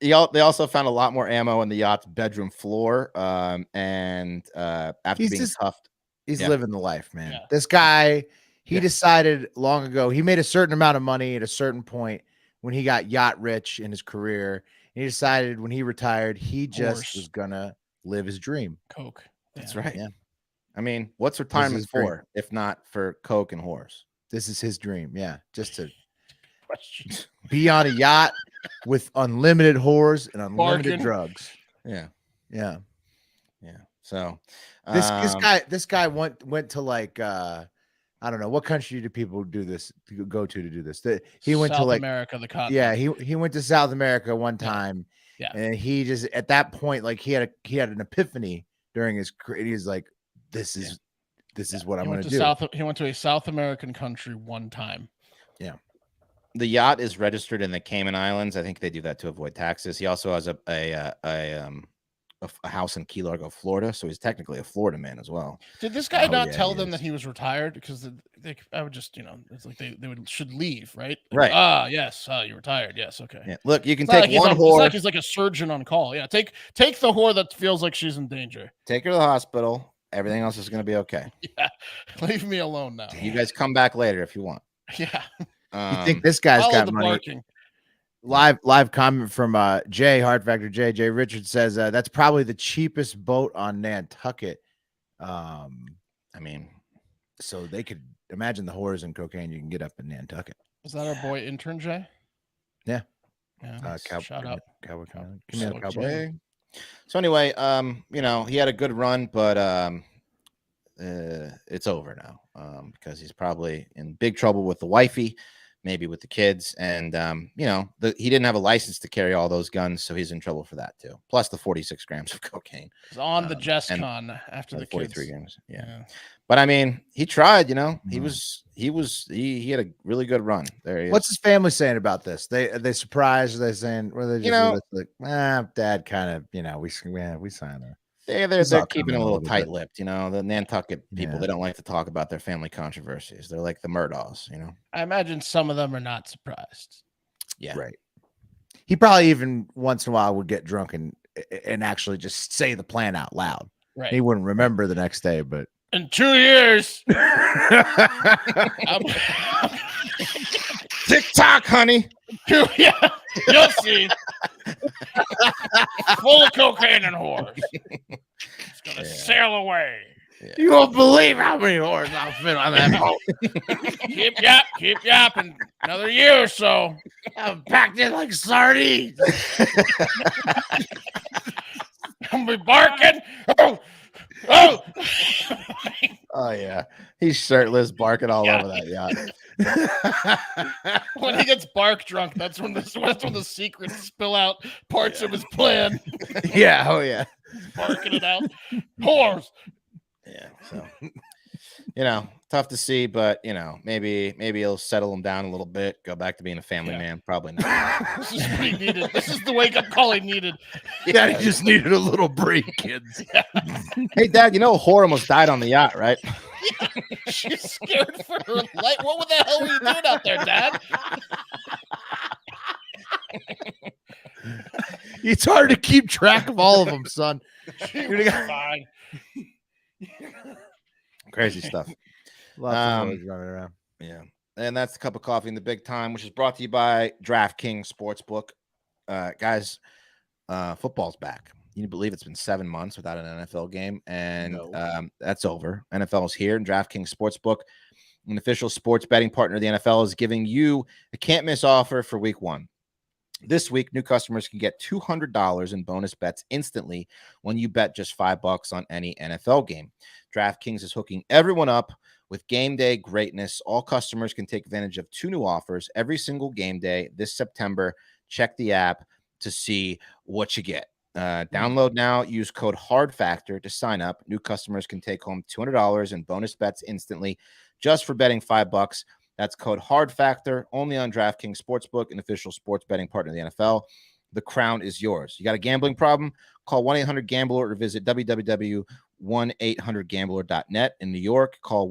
They also found a lot more ammo on the yacht's bedroom floor. And after being cuffed, he's living the life, man. Yeah. This guy. He decided long ago, he made a certain amount of money at a certain point when he got yacht rich in his career. And he decided when he retired, he just was going to live his dream. Coke. That's right. Yeah. I mean, what's retirement for if not for Coke and whores? This is his dream. Yeah. Just to be on a yacht with unlimited whores and unlimited drugs. Yeah. Yeah. Yeah. So this guy went to like, I don't know what country do people do this go to do this. He went to like America, the continent. Yeah, he went to South America one time. Yeah. And he just at that point, like he had an epiphany during his career. He's like, this is what I'm going to do. He went to a South American country one time. Yeah. The yacht is registered in the Cayman Islands. I think they do that to avoid taxes. He also has a house in Key Largo, Florida, so he's technically a Florida man as well. Did this guy not tell them that he was retired? Because I would just, it's like they should leave, right? Right. Yes. You retired. Yes. Okay. Yeah. Look, you can take one whore. He's like a surgeon on call. Yeah. Take the whore that feels like she's in danger. Take her to the hospital. Everything else is going to be okay. Yeah. Leave me alone now. You guys come back later if you want. Yeah. You think this guy's got money? Barking. Live comment from Jay Hard Factor Jay Richard says that's probably the cheapest boat on Nantucket. I mean, so they could imagine the whores and cocaine you can get up in Nantucket. Is that our boy intern Jay? Yeah. Shout out. Cowboy. So anyway, he had a good run, but it's over now because he's probably in big trouble with the wifey. Maybe with the kids, and he didn't have a license to carry all those guns, so he's in trouble for that too. Plus the 46 grams of cocaine. He's on the JessCon after the 43 grams. Yeah, but I mean, he tried. He had a really good run. There he is. What's his family saying about this? They surprised? Are they saying? Were they just like, Dad, kind of, we signed her. They're keeping a little tight-lipped, the Nantucket people. They don't like to talk about their family controversies. They're like the Murdaughs, I imagine some of them are not surprised. Yeah, right. He probably even once in a while would get drunk and actually just say the plan out loud. Right. He wouldn't remember the next day, but in 2 years, TikTok, honey. Yeah, you'll see. Full of cocaine and whores. It's gonna sail away. Yeah. You won't believe how many whores I'll fit on that boat. Keep yapping. Another year or so. I'm packed in like sardines. I'm be barking. Oh yeah, he's shirtless, barking all over that yacht. When he gets bark drunk, that's when the secrets spill out parts of his plan. Yeah, oh yeah, barking it out. Whores. Yeah. So You know, tough to see, but you know, maybe he'll settle him down a little bit, go back to being a family man. Probably not. This is what he needed. This is the wake up call he needed. Yeah, he just needed a little break, kids. Hey, Dad, you know, a whore almost died on the yacht, right? She's scared for her life. What the hell were you doing out there, Dad? It's hard to keep track of all of them, son. You're fine. Crazy stuff. Lots of boys running around. Yeah. And that's the cup of coffee in the big time, which is brought to you by DraftKings Sportsbook. Guys, football's back. You believe it's been 7 months without an NFL game, and that's over. NFL is here, and DraftKings Sportsbook, an official sports betting partner of the NFL, is giving you a can't-miss offer for Week 1. This week, new customers can get $200 in bonus bets instantly when you bet just $5 on any NFL game. DraftKings is hooking everyone up with game day greatness. All customers can take advantage of 2 new offers every single game day this September. Check the app to see what you get. Download now. Use code HARDFACTOR to sign up. New customers can take home $200 in bonus bets instantly just for betting $5. That's code HARDFACTOR, only on DraftKings Sportsbook, an official sports betting partner of the NFL. The crown is yours. You got a gambling problem? Call 1-800-GAMBLER or visit www.1800gambler.net. In New York, call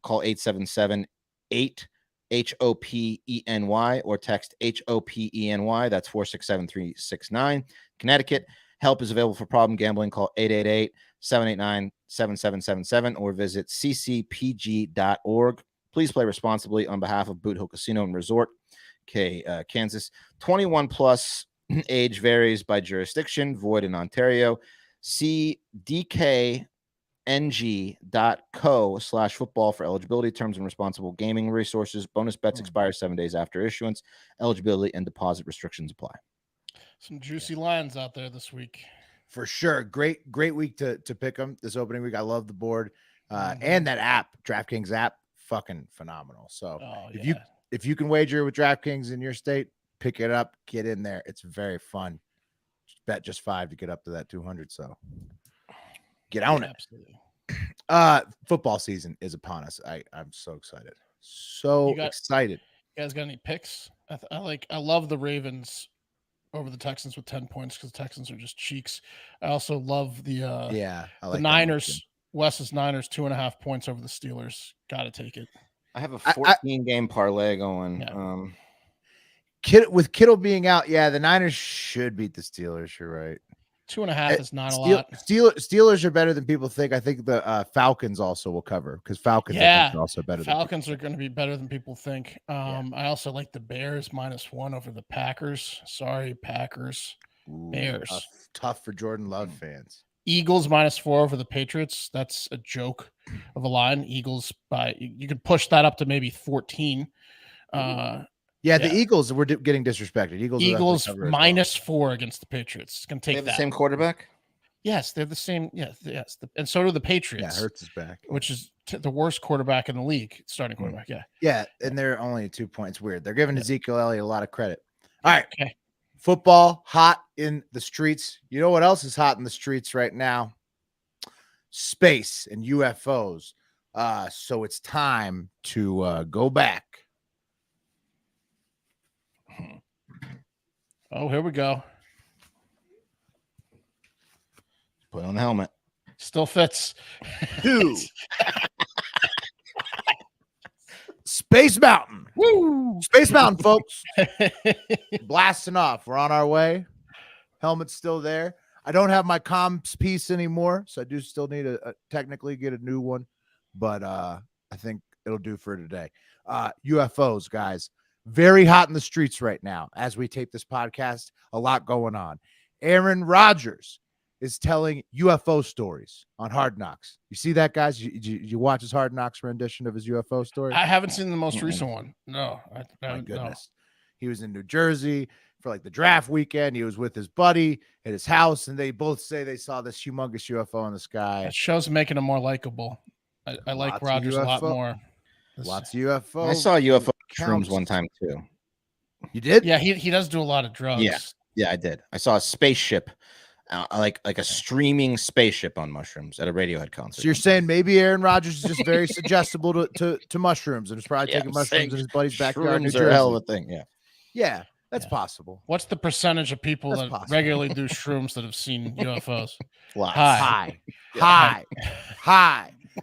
877-8-HOPENY or text HOPENY. That's 467-369. Connecticut, help is available for problem gambling. Call 888-789-7777 or visit ccpg.org. Please play responsibly on behalf of Boot Hill Casino and Resort, Kansas. 21 plus, age varies by jurisdiction, void in Ontario. See dkng.co/football for eligibility, terms, and responsible gaming resources. Bonus bets expire 7 days after issuance. Eligibility and deposit restrictions apply. Some juicy lines out there this week. For sure. Great week to pick them this opening week. I love the board and that app, DraftKings app. Fucking phenomenal. So if you can wager with DraftKings in your state, pick it up, get in there. It's very fun. Bet just 5 to get up to that 200. So get on it. Absolutely. Football season is upon us. I'm so excited. So excited. You guys got any picks? I love the Ravens over the Texans with 10 points because the Texans are just cheeks. I also love the the Niners. Wes's Niners 2.5 points over the Steelers. Got to take it. I have a 14-game parlay going. Yeah. With Kittle being out, the Niners should beat the Steelers. You're right. 2.5 is not a lot. Steelers are better than people think. I think the Falcons also will cover because Falcons are also better. Falcons are going to be better than people think. I also like the Bears -1 over the Packers. Sorry, Packers. Bears. Tough for Jordan Love fans. Eagles -4 over the Patriots. That's a joke of a line. Eagles you could push that up to maybe 14. The Eagles were getting disrespected. Eagles -4 against the Patriots. It's gonna take they have the same quarterback. Yes, they're the same. Yes, and so do the Patriots. Yeah, Hurts is back, which is the worst quarterback in the league, starting quarterback. Yeah, and they're only 2 points. Weird. They're giving Ezekiel Elliott a lot of credit. All right. Okay. Football hot in the streets. You know what else is hot in the streets right now? Space and UFOs. So it's time to go back. Oh, here we go. Put on the helmet. Still fits. Dude. Space Mountain. Woo! Space Mountain, folks. Blasting off. We're on our way. Helmet's still there. I don't have my comms piece anymore, so I do still need to technically get a new one, but I think it'll do for today. UFOs, guys. Very hot in the streets right now. As we tape this podcast, a lot going on. Aaron Rodgers is telling UFO stories on Hard Knocks. You see that, guys? You watch his Hard Knocks rendition of his UFO story? I haven't seen the most recent one. No. My goodness. No. He was in New Jersey for like the draft weekend. He was with his buddy at his house, and they both say they saw this humongous UFO in the sky. That show's making him more likable. I like Rodgers a lot more. Lots of UFO. I saw UFO shrooms one time too. You did? Yeah, he does do a lot of drugs. Yeah, I did. I saw a spaceship like a streaming spaceship on mushrooms at a Radiohead concert. So you're saying maybe Aaron Rodgers is just very suggestible to mushrooms and is probably taking mushrooms in his buddy's backyard. Shrooms are a hell of a thing. Yeah, that's possible. What's the percentage of people That's that possible. regularly do shrooms that have seen UFOs? Lots. High.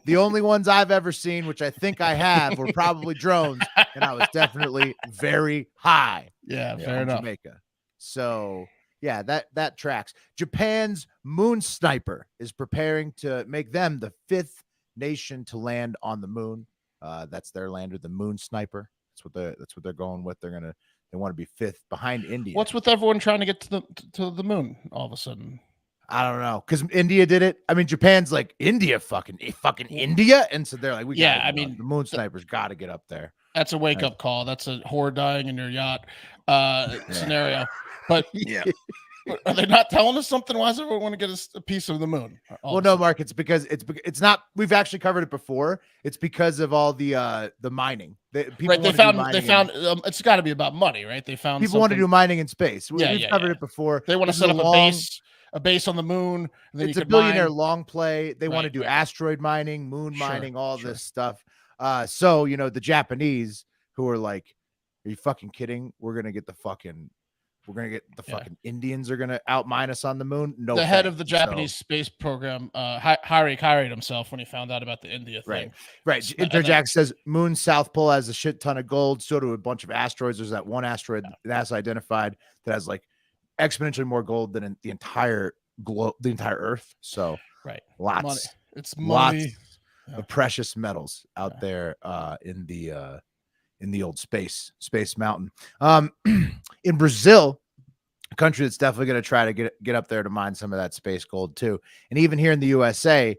The only ones I've ever seen, which I think I have, were probably drones, and I was definitely very high. Yeah, fair enough. Jamaica. So yeah, that tracks. Japan's moon sniper is preparing to make them the 5th nation to land on the moon. That's their lander, the moon sniper. That's what they're going with. They want to be 5th behind India. What's with everyone trying to get to the moon all of a sudden? I don't know, because India did it. I mean, Japan's like India, fucking India, and so they're like, the moon snipers got to get up there. That's a wake up call. That's a whore dying in your yacht scenario. But Yeah. Are they not telling us something? Why does everyone want to get a piece of the moon? Well, no, Mark, it's because it's not. We've actually covered it before. It's because of all the mining. They found. It's got to be about money, right? They found people want to do mining in space. We've covered it before. They want to set up a base on the moon. And then it's a billionaire long play. They want to do asteroid mining, moon mining, all this stuff. So the Japanese who are like, "Are you fucking kidding? We're gonna get the fucking Indians are gonna outmine us on the moon." No, the head of the Japanese space program, Harry himself when he found out about the India thing. Right. Interjack says Moon South Pole has a shit ton of gold. So do a bunch of asteroids. There's that one asteroid NASA identified that has like exponentially more gold than in the entire globe, the entire Earth. So lots. Money. It's money. Lots of precious metals out there in the old space mountain. In Brazil, a country that's definitely going to try to get up there to mine some of that space gold too. And even here in the USA,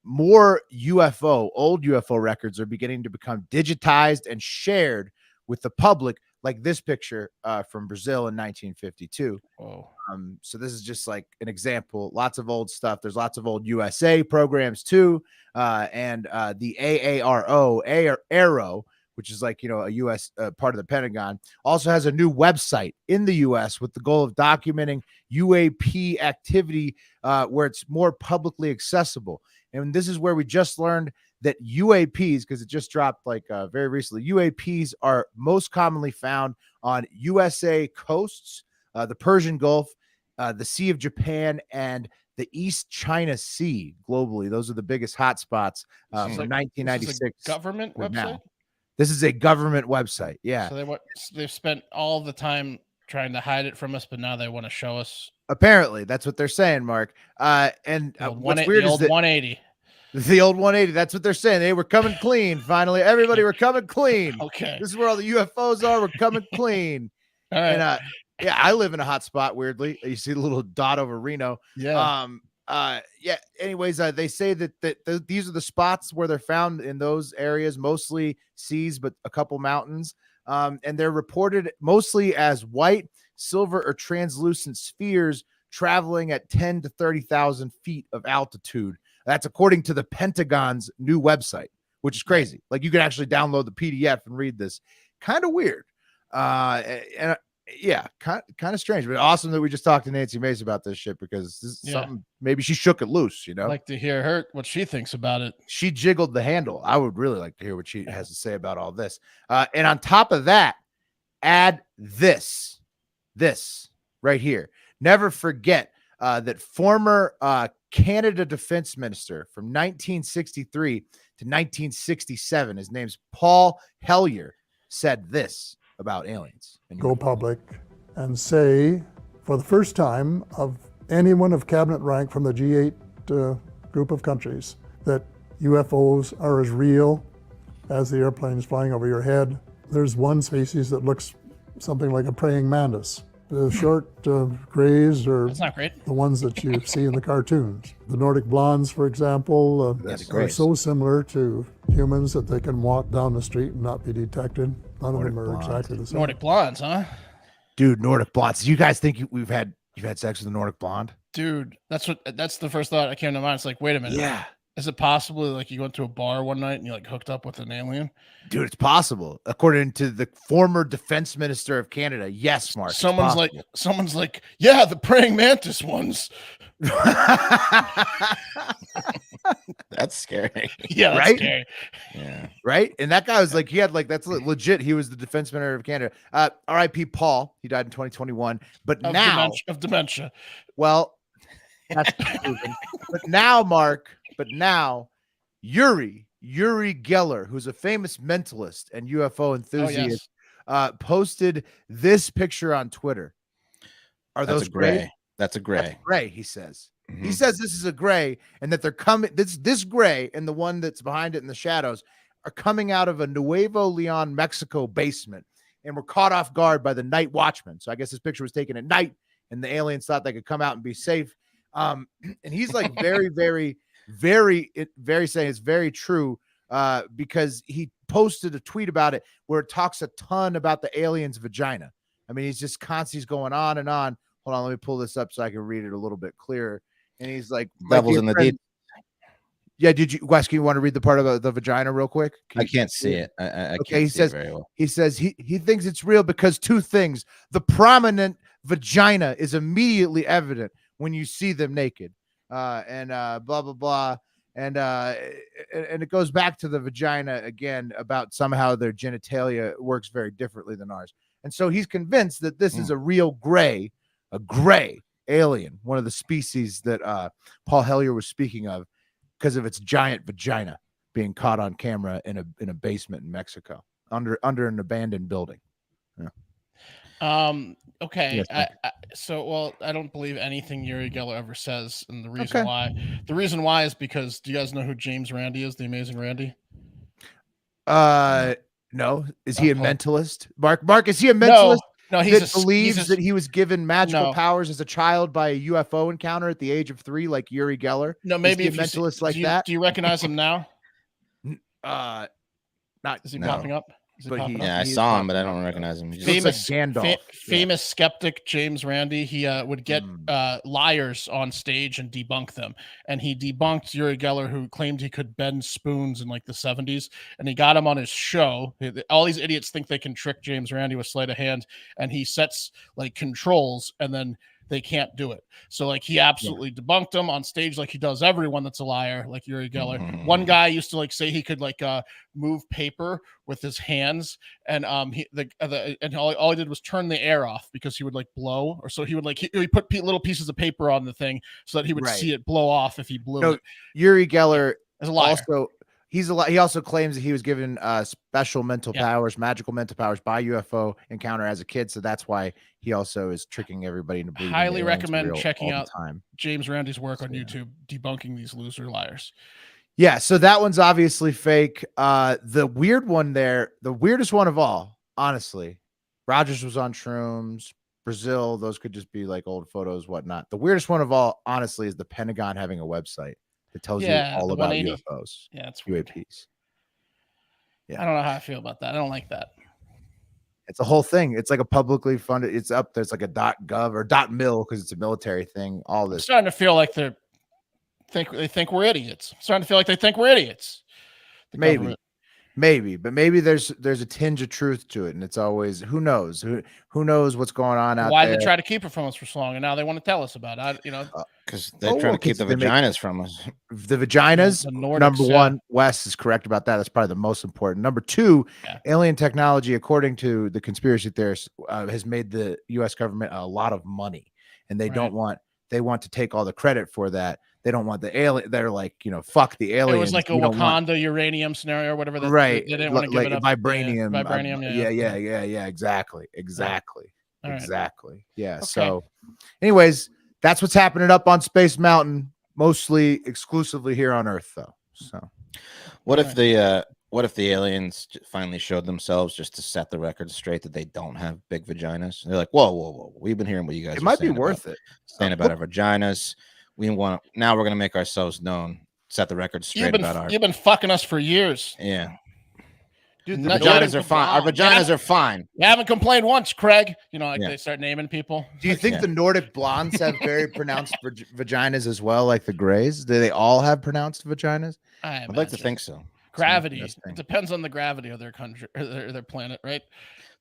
more old UFO records are beginning to become digitized and shared with the public, like this picture from Brazil in 1952. So this is just like an example. Lots of old stuff. There's lots of old USA programs too. And the AARO, which is like, a U.S. Part of the Pentagon, also has a new website in the U.S. with the goal of documenting UAP activity where it's more publicly accessible. And this is where we just learned that UAPs, because it just dropped like very recently, UAPs are most commonly found on USA coasts, the Persian Gulf, the Sea of Japan, and the East China Sea globally. Those are the biggest hotspots from 1996. Government website? Now. This is a government website. Yeah. So they've spent all the time trying to hide it from us, but now they want to show us. Apparently, that's what they're saying, Mark. And what's weird is that 180. The old 180. That's what they're saying. They were coming clean. Finally, everybody were coming clean. Okay. This is where all the UFOs are. We're coming clean. All right. And I live in a hot spot. Weirdly, you see the little dot over Reno. Yeah. Anyways, they say that these are the spots where they're found in those areas, mostly seas, but a couple mountains. And they're reported mostly as white, silver, or translucent spheres traveling at 10 to 30,000 feet of altitude. That's according to the Pentagon's new website, which is crazy. Like you can actually download the PDF and read this. Kind of weird. Kind of strange, but awesome that we just talked to Nancy Mace about this shit, because this is something, maybe she shook it loose, I'd like to hear what she thinks about it. She jiggled the handle. I would really like to hear what she has to say about all this. And on top of that, add this right here. Never forget that former Canada Defense Minister from 1963 to 1967, his name's Paul Helleyer, said this about aliens. Go public and say, for the first time of anyone of cabinet rank from the G8 group of countries, that UFOs are as real as the airplanes flying over your head. There's one species that looks something like a praying mantis. The short grays are the ones that you see in the cartoons. The Nordic blondes, for example, are so similar to humans that they can walk down the street and not be detected. None of them are exactly the same. Nordic blondes, huh? Dude, Nordic blondes. Do you guys think you've had sex with a Nordic blonde? Dude, that's the first thought that came to mind. It's like, wait a minute. Yeah. Is it possible like you went to a bar one night and you like hooked up with an alien? Dude, it's possible. According to the former defense minister of Canada. Yes, Mark. Someone's like, yeah, the praying mantis ones. That's scary. Yeah, that's right? scary. Yeah. Right? And that guy was like, he had like, that's legit. He was the defense minister of Canada. R.I.P. Paul. He died in 2021. But Of now, dementia. well, that's proven. But now, Mark, Yuri Geller, who's a famous mentalist and UFO enthusiast, posted this picture on Twitter. Are That's those a gray? gray? That's a gray. That's gray, he says. Mhm. He says this is a gray, and that they're coming. This gray and the one that's behind it in the shadows are coming out of a Nuevo Leon, Mexico basement, and were caught off guard by the night watchman. So I guess this picture was taken at night, and the aliens thought they could come out and be safe. And he's like very, very, very saying it's very true because he posted a tweet about it where it talks a ton about the alien's vagina. I mean, he's just constantly going on and on. Hold on, let me pull this up so I can read it a little bit clearer. And he's like, Devils in the deep. Yeah, did you, Wes? Can you want to read the part about the vagina real quick? I can't see it. I Okay, can't he see says it very well. he says he thinks it's real because two things: the prominent vagina is immediately evident when you see them naked, and blah blah blah, and it goes back to the vagina again about somehow their genitalia works very differently than ours, and so he's convinced that this is a real gray alien, one of the species that Paul Helleyer was speaking of, because of its giant vagina being caught on camera in a basement in Mexico under an abandoned building. Yeah. Okay. Yes, I don't believe anything Yuri Geller ever says, and the reason why is because, do you guys know who James Randi is, the Amazing Randy? No. Is he a mentalist? Mark, is he a mentalist? No, he believes that he was given magical powers as a child by a UFO encounter at the age of 3, like Yuri Geller. No, maybe is he a mentalist like that. Do you recognize him now? Not. Is he popping up? I saw him, but I don't recognize him. Famous Gandalf. Famous skeptic James Randi. He would get liars on stage and debunk them. And he debunked Yuri Geller, who claimed he could bend spoons in like the 70s. And he got him on his show. All these idiots think they can trick James Randi with sleight of hand. And he sets like controls, and then they can't do it. So like he absolutely debunked them on stage, like he does everyone that's a liar, like Yuri Geller. One guy used to like say he could like move paper with his hands, and all he did was turn the air off because he would like blow, or so he would like he put little pieces of paper on the thing so that he would see it blow off if he blew it. Yuri Geller is a liar. He also claims that he was given special mental powers, magical mental powers by UFO encounter as a kid. So that's why he also is tricking everybody into believing. Highly recommend checking out James Randi's work on YouTube, debunking these loser liars. Yeah, so that one's obviously fake. The weird one there, the weirdest one of all, honestly, Rodgers was on shrooms, Brazil, those could just be like old photos, whatnot. The weirdest one of all, honestly, is the Pentagon having a website that tells you all about UFOs. Yeah, it's UAPs. Yeah. I don't know how I feel about that. I don't like that. It's a whole thing. It's like a publicly funded, it's up there's like a .gov or .mil because it's a military thing. All this. I'm starting to feel like they think we're idiots. I'm starting to feel like they think we're idiots. Maybe, but maybe there's a tinge of truth to it, and it's always who knows what's going on out there. Why they try to keep it from us for so long, and now they want to tell us about it. Because they're trying to keep the vaginas from us. The vaginas. The Nordics, number one, Wes is correct about that. That's probably the most important. Number two, alien technology, according to the conspiracy theorists, has made the U.S. government a lot of money, and they don't want. They want to take all the credit for that. They don't want the alien. They're like, fuck the aliens. It was like a Wakanda uranium scenario or whatever. Right. They didn't want to give it up. Vibranium. Vibranium. Yeah. Exactly. Right. Exactly. Yeah. Okay. So anyways, that's what's happening up on Space Mountain, mostly exclusively here on Earth, though. So what if the aliens finally showed themselves just to set the record straight that they don't have big vaginas? They're like, whoa. We've been hearing what you guys it might be worth it. Saying about our vaginas. Now we're going to make ourselves known, set the record straight about ours. You've been fucking us for years. Yeah. Dude, The not vaginas are even fine. Our blonde. vaginas are fine. You haven't complained once, Craig. You know, like Yeah. they start naming people. Do you think the Nordic blondes have very pronounced vaginas as well, like the grays? Do they all have pronounced vaginas? I'd I'd like to think so. Gravity. That's the thing. It depends on the gravity of their country or their planet, right?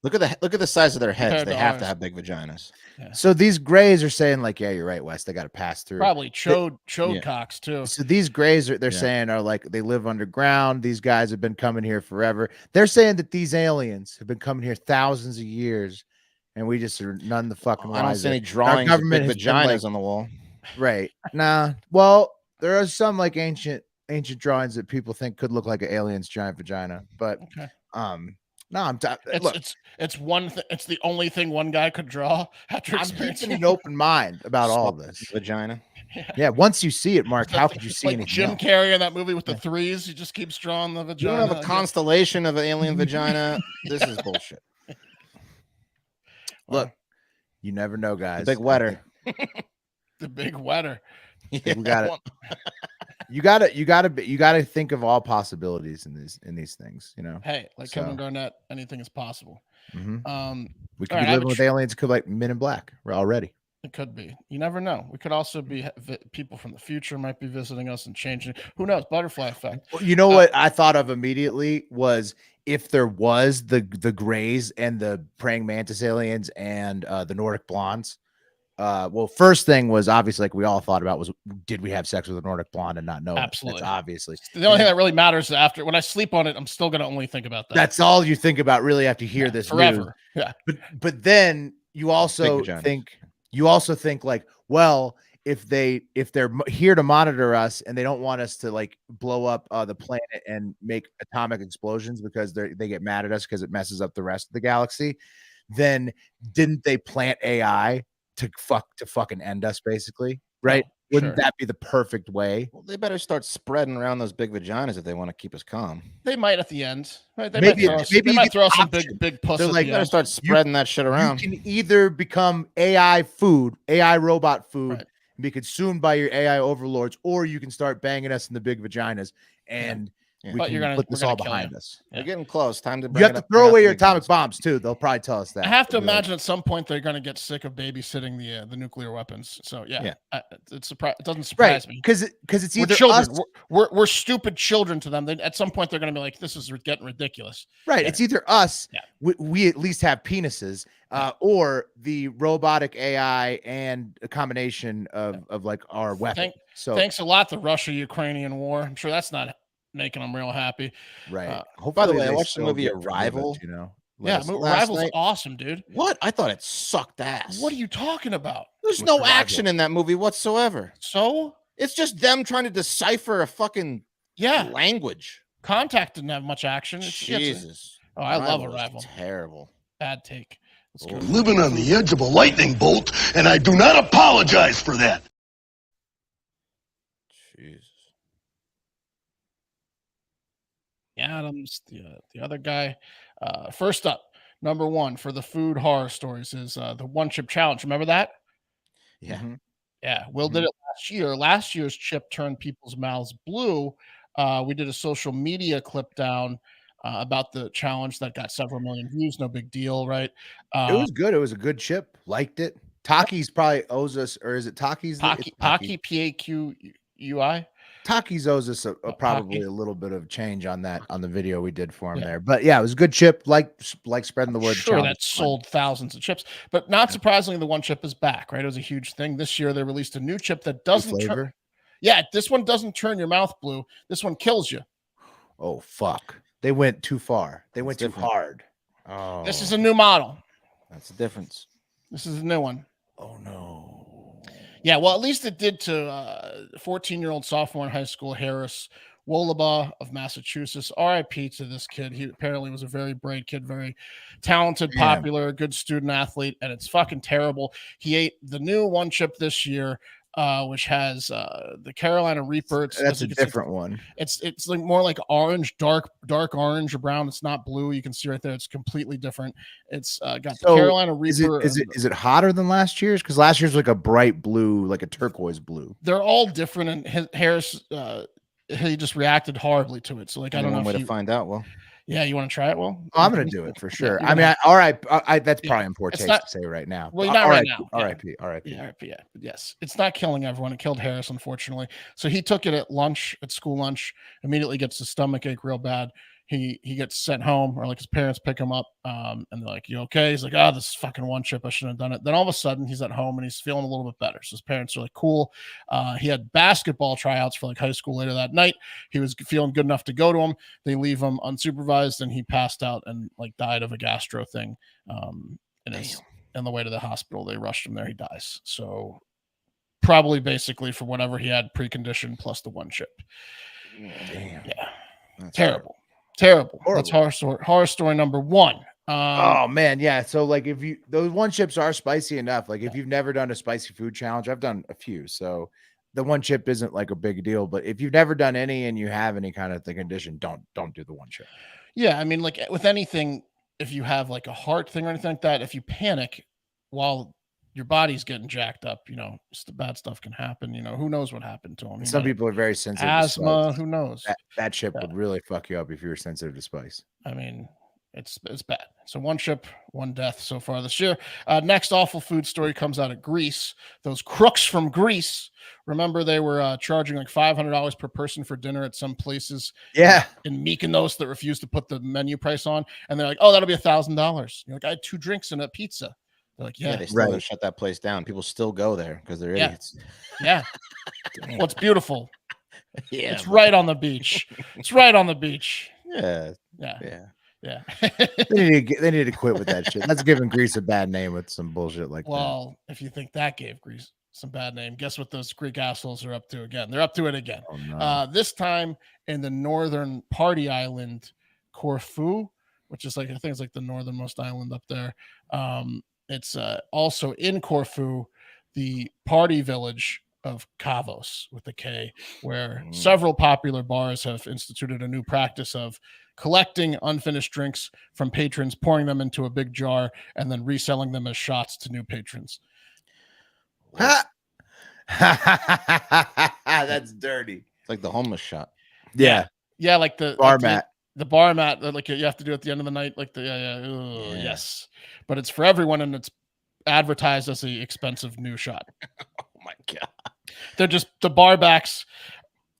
Look at the size of their heads. Compared They to have to ours. have big vaginas. So these grays are saying like, yeah, you're right, Wes. They got to pass through. Probably chode Yeah. cocks too. So these grays they're saying are like they live underground. These guys have been coming here forever. They're saying that these aliens have been coming here thousands of years, and we just are none the fucking I don't see wiser. any drawings of big has been, vaginas like- on the wall. Right. Nah. Well, there are some like ancient drawings that people think could look like an alien's giant vagina, but Okay. no, look. It's one thing. It's the only thing one guy could draw after I'm experiencing keeping an open mind about all this. Vagina. Yeah, once you see it, Mark, how could you see like anything Jim else? Carrey in that movie with the threes. He just keeps drawing the You vagina. don't have a constellation of an alien vagina. This is bullshit. Look, you never know, guys. Big wetter. The big wetter. We got it. You gotta think of all possibilities in these things, you know. Hey, like So- Kevin Garnett, anything is possible. Mhm. We could all be right, I have living a with aliens, could like Men in Black already. It could be. You never know. We could also be people from the future might be visiting us and changing. Who knows? Butterfly effect. Well, you know what I thought of immediately was if there was the grays and the praying mantis aliens and the Nordic blondes. Well, first thing was obviously like we all thought about was did we have sex with a Nordic blonde and not know it? Absolutely. That's obviously The only thing that really matters is after when I sleep on it, I'm still gonna only think about that. that's all you think about really after you hear Yeah, this forever. news. Yeah. But then you also think like, well, if they're here to monitor us and they don't want us to like blow up the planet and make atomic explosions because they get mad at us because it messes up the rest of the galaxy, then didn't they plant AI to fucking end us basically, right? Wouldn't that be the perfect way? Well, they better start spreading around those big vaginas if they want to keep us calm. They might at the end. Right? They Maybe might throw some option. big puss. They're at like, the Better end. start spreading that shit around. You can either become AI food, AI robot food, and be consumed by your AI overlords, or you can start banging us in the big vaginas, and we But can put this all behind us. We're getting close. Time to bring You have it to up- throw bring out away the your big atomic guns. bombs too. They'll probably tell us that. I have to They'll be like, imagine at some point they're going to get sick of babysitting the nuclear weapons. So yeah. It doesn't surprise me because it's we're either children. us, We're stupid children to them. At some point they're going to be like, this is getting ridiculous. right? It's either us. We at least have penises, or the robotic AI and a combination of like our weapon. Thanks a lot, the Russia-Ukrainian war. I'm sure that's not making them real happy. Right. By the way, I they watched the still movie get forgiven, Arrival. you know. last Arrival's night. awesome, dude. What? I thought it sucked ass. What are you talking about? There's no action in that movie whatsoever. So it's just them trying to decipher a fucking language. Contact didn't have much action. Jesus. I love Arrival is Arrival. Terrible. Bad take. Let's go. Living on the edge of a lightning bolt, and I do not apologize for that. Jesus. Adams, the other guy. First up, number one for the food horror stories is the one chip challenge. Remember that? Yeah. Yeah. Will did it last year. Last year's chip turned people's mouths blue. We did a social media clip down about the challenge that got several million views. No big deal, right? It was good. It was a good chip. Liked it. Takis probably owes us, or is it Takis? Taki P-A-Q-U-I. Takis owes us probably a little bit of change on the video we did for him there. But yeah, it was a good chip. Like spreading the word. Sure, that sold thousands of chips, but not surprisingly, the one chip is back. Right, it was a huge thing this year. They released a new chip that doesn't turn. Yeah, this one doesn't turn your mouth blue. This one kills you. Oh fuck! They went too far. They went too hard. Oh, this is a new model. That's the difference. This is a new one. Oh no. Yeah, well, at least it did to 14-year-old sophomore in high school, Harris Wolaba of Massachusetts. RIP to this kid. He apparently was a very bright kid, very talented, popular, good student athlete, and it's fucking terrible. He ate the new one chip this year, which has the Carolina Reaper. That's a different one. It's like more like orange, dark orange or brown. It's not blue. You can see right there. It's completely different. It's got the Carolina Reaper. Is it hotter than last year's? Because last year's like a bright blue, like a turquoise blue. They're all different, and Harris he just reacted horribly to it. So like I don't know. One way to find out. Well, Yeah, you want to try it? Well, I'm going to do it for sure. Yeah, I mean, all right. That's Yeah. probably in poor It's taste not- to say right now. Well, not right now. R.I.P. Yeah, RIP, yeah. But yes, it's not killing everyone. It killed Harris, unfortunately. So he took it at lunch, at school lunch, immediately gets a stomach ache real bad. He gets sent home, or like his parents pick him up, and they're like, "You okay?" He's like, "Oh, this is fucking one chip. I shouldn't have done it." Then all of a sudden, he's at home and he's feeling a little bit better. So his parents are like, "Cool." He had basketball tryouts for like high school later that night. He was feeling good enough to go to them. They leave him unsupervised, and he passed out and like died of a gastro thing. On the way to the hospital, they rushed him there. He dies. So probably basically for whatever he had preconditioned plus the one chip. Damn. Yeah, That's terrible. Terrible. Horrible. That's horror story number one. Oh man, yeah. So like, if those one chips are spicy enough. Like if you've never done a spicy food challenge, I've done a few. So the one chip isn't like a big deal. But if you've never done any and you have any kind of the condition, don't do the one chip. Yeah, I mean, like with anything, if you have like a heart thing or anything like that, if you panic while your body's getting jacked up, the bad stuff can happen. Who knows what happened to him? Some people are very sensitive. Asthma. Who knows? That chip would really fuck you up if you were sensitive to spice. I mean, it's bad. So one chip, one death so far this year. Next awful food story comes out of Greece. Those crooks from Greece. Remember, they were charging like $500 per person for dinner at some places. Yeah. In Mykonos that refused to put the menu price on, and they're like, "Oh, that'll be $1,000." You're like, "I had 2 drinks and a pizza." They're like, "Yeah, they still shut that place down. People still go there because they're idiots." Yeah. Well, it's beautiful. Yeah, it's right on the beach. It's right on the beach. Yeah. They need to quit with that shit. That's giving Greece a bad name with some bullshit like that. Well, if you think that gave Greece some bad name, guess what those Greek assholes are up to again? They're up to it again. Oh, no. This time in the northern party island, Corfu, which is like, I think it's like the northernmost island up there. It's also in Corfu, the party village of Kavos with a K, where several popular bars have instituted a new practice of collecting unfinished drinks from patrons, pouring them into a big jar, and then reselling them as shots to new patrons. That's dirty. It's like the homeless shot. Yeah. Yeah, like the bar mat. The bar mat that like you have to do at the end of the night, like yes. But it's for everyone, and it's advertised as the expensive new shot. Oh my god. They're just the bar backs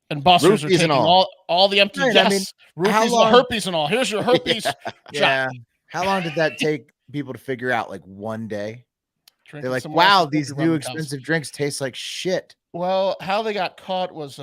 and busters are taking all the empty roofies and herpes and all. Here's your herpes shot. Yeah. How long did that take people to figure out? Like one day? Drinking They're like, some wow, more these rum new and expensive drinks taste like shit. Well, how they got caught was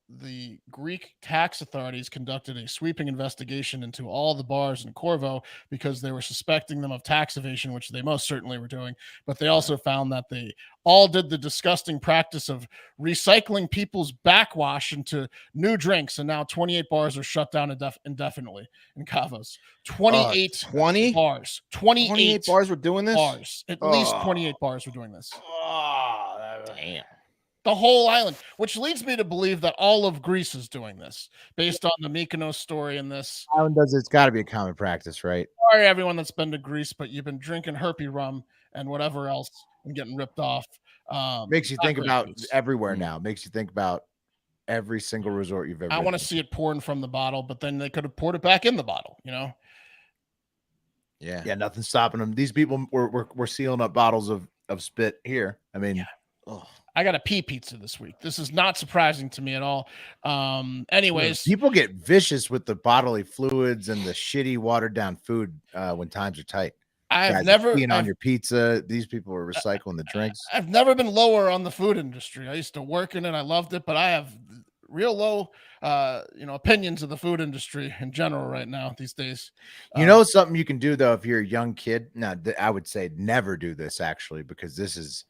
the Greek tax authorities conducted a sweeping investigation into all the bars in Corvo because they were suspecting them of tax evasion, which they most certainly were doing. But they also found that they all did the disgusting practice of recycling people's backwash into new drinks. And now 28 bars are shut down indefinitely in Kavos. 28 bars. 28 bars were doing this? Bars. At least 28 bars were doing this. Oh, damn. The whole island, which leads me to believe that all of Greece is doing this based on the Mykonos story in this. Island does it's got to be a common practice, right? Sorry, everyone that's been to Greece, but you've been drinking herpy rum and whatever else and getting ripped off. Makes you think about everywhere now. Makes you think about every single resort you've ever I want to see it pouring from the bottle, but then they could have poured it back in the bottle, Yeah, nothing's stopping them. These people were sealing up bottles of spit here. I mean, I got a pee pizza this week. This is not surprising to me at all. Anyways, people get vicious with the bodily fluids and the shitty watered down food when times are tight. I've never been on your pizza. These people are recycling the drinks. I've never been lower on the food industry. I used to work in it. I loved it, but I have real low, opinions of the food industry in general right now these days. Something you can do though, if you're a young kid. Now, I would say never do this actually, because this is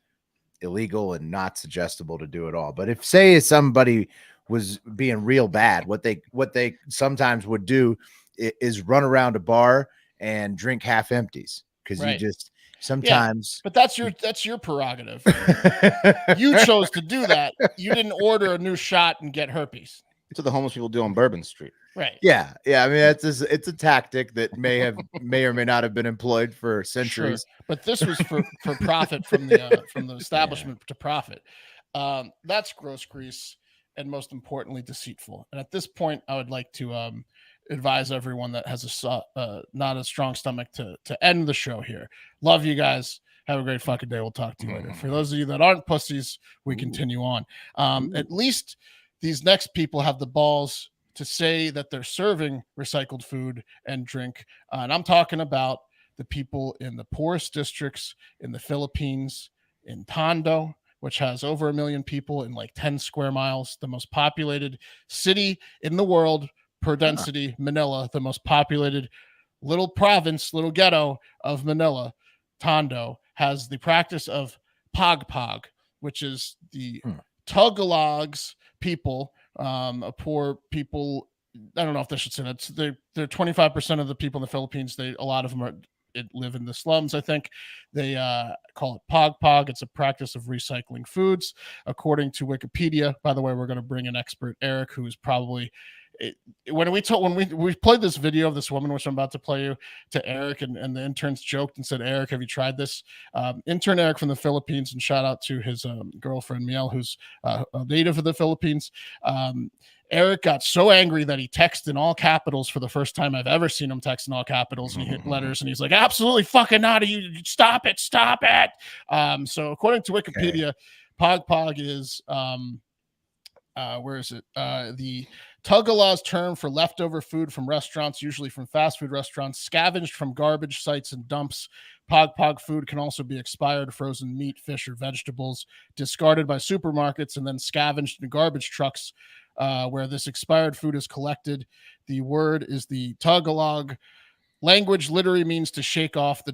illegal and not suggestible to do at all. But if say somebody was being real bad, what they sometimes would do is run around a bar and drink half empties, because you just sometimes. Yeah, but that's your prerogative. You chose to do that. You didn't order a new shot and get herpes. That's what the homeless people do on Bourbon Street. Right. Yeah. I mean, it's a tactic that may or may not have been employed for centuries. Sure. But this was for profit from the establishment to profit. That's gross grease and most importantly deceitful. And at this point, I would like to advise everyone that has not a strong stomach to end the show here. Love you guys. Have a great fucking day. We'll talk to you later. For those of you that aren't pussies, we continue on. At least these next people have the balls to say that they're serving recycled food and drink. And I'm talking about the people in the poorest districts in the Philippines, in Tondo, which has over 1 million people in like 10 square miles, the most populated city in the world per density, Manila, the most populated little province, little ghetto of Manila, Tondo, has the practice of Pagpag, which is the Tagalogs people, a poor people. I don't know if I should say that. They're 25% of the people in the Philippines. A lot of them live in the slums, I think. They call it Pagpag. It's a practice of recycling foods, according to Wikipedia. By the way, we're going to bring an expert, Eric, who is probably when we played this video of this woman, which I'm about to play you, to Eric, and the interns joked and said, Eric, have you tried this? Intern Eric from the Philippines, and shout out to his girlfriend Miel, who's a native of the Philippines. Eric got so angry that he texted in all capitals for the first time I've ever seen him text in all capitals, and he hit letters, and he's like, absolutely fucking not. You stop it. So according to Wikipedia, Pagpag is where is it? The Tagalog's term for leftover food from restaurants, usually from fast food restaurants, scavenged from garbage sites and dumps. Pagpag food can also be expired frozen meat, fish, or vegetables discarded by supermarkets and then scavenged in garbage trucks, where this expired food is collected. The word is the Tagalog language. Literally means to shake off the